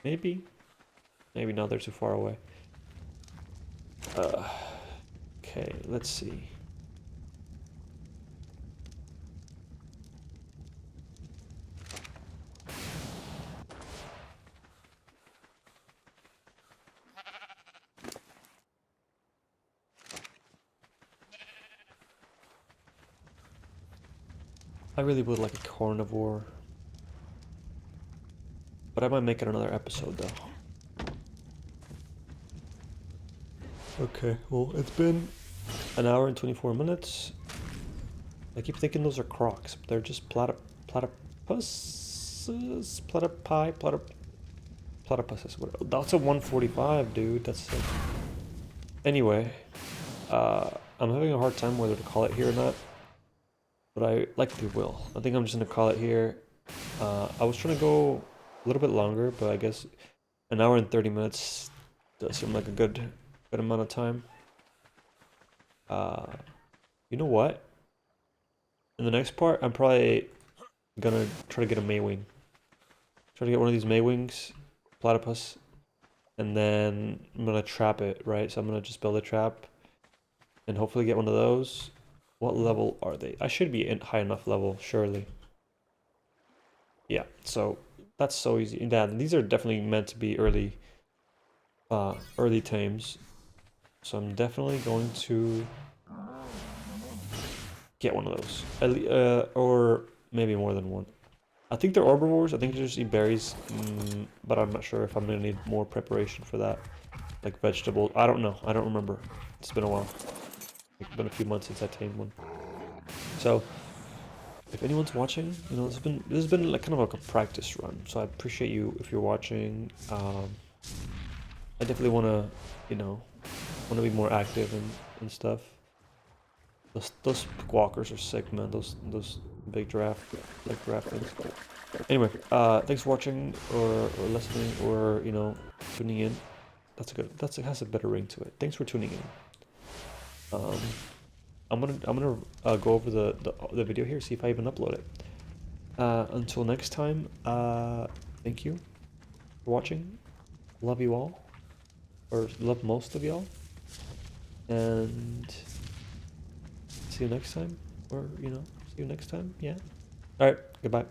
Maybe. Maybe not, they're too far away. Okay, let's see. I really would like a carnivore. But I might make it another episode though. Okay, well, it's been an hour and 24 minutes. I keep thinking those are crocs, but they're just platypuses? Platypuses. That's a 145, dude. That's sick. Anyway, I'm having a hard time whether to call it here or not, but I likely will. I think I'm just gonna call it here. I was trying to go a little bit longer, but I guess an hour and 30 minutes does seem like a good amount of time. You know what? In the next part, I'm probably gonna try to get a Maywing. Try to get one of these Maywings, platypus, and then I'm gonna trap it, right? So I'm gonna just build a trap and hopefully get one of those. What level are they? I should be in high enough level, surely. Yeah, so that's so easy. And yeah, these are definitely meant to be early tames. So I'm definitely going to get one of those. Or maybe more than one. I think they're herbivores. I think they just eat berries, but I'm not sure if I'm gonna need more preparation for that, like vegetables. I don't know. I don't remember. It's been a while. It's been a few months since I tamed one. So, if anyone's watching, you know, this has been like kind of like a practice run. So I appreciate you if you're watching. I definitely want to, you know, want to be more active and stuff. Those squawkers are sick, man. Those big giraffe things. Anyway, thanks for watching or listening or you know tuning in. It has a better ring to it. Thanks for tuning in. I'm gonna go over the video here, see if I even upload it. Until next time, thank you for watching. Love you all, or love most of y'all, and see you next time, or you know, see you next time. Yeah. All right. Goodbye.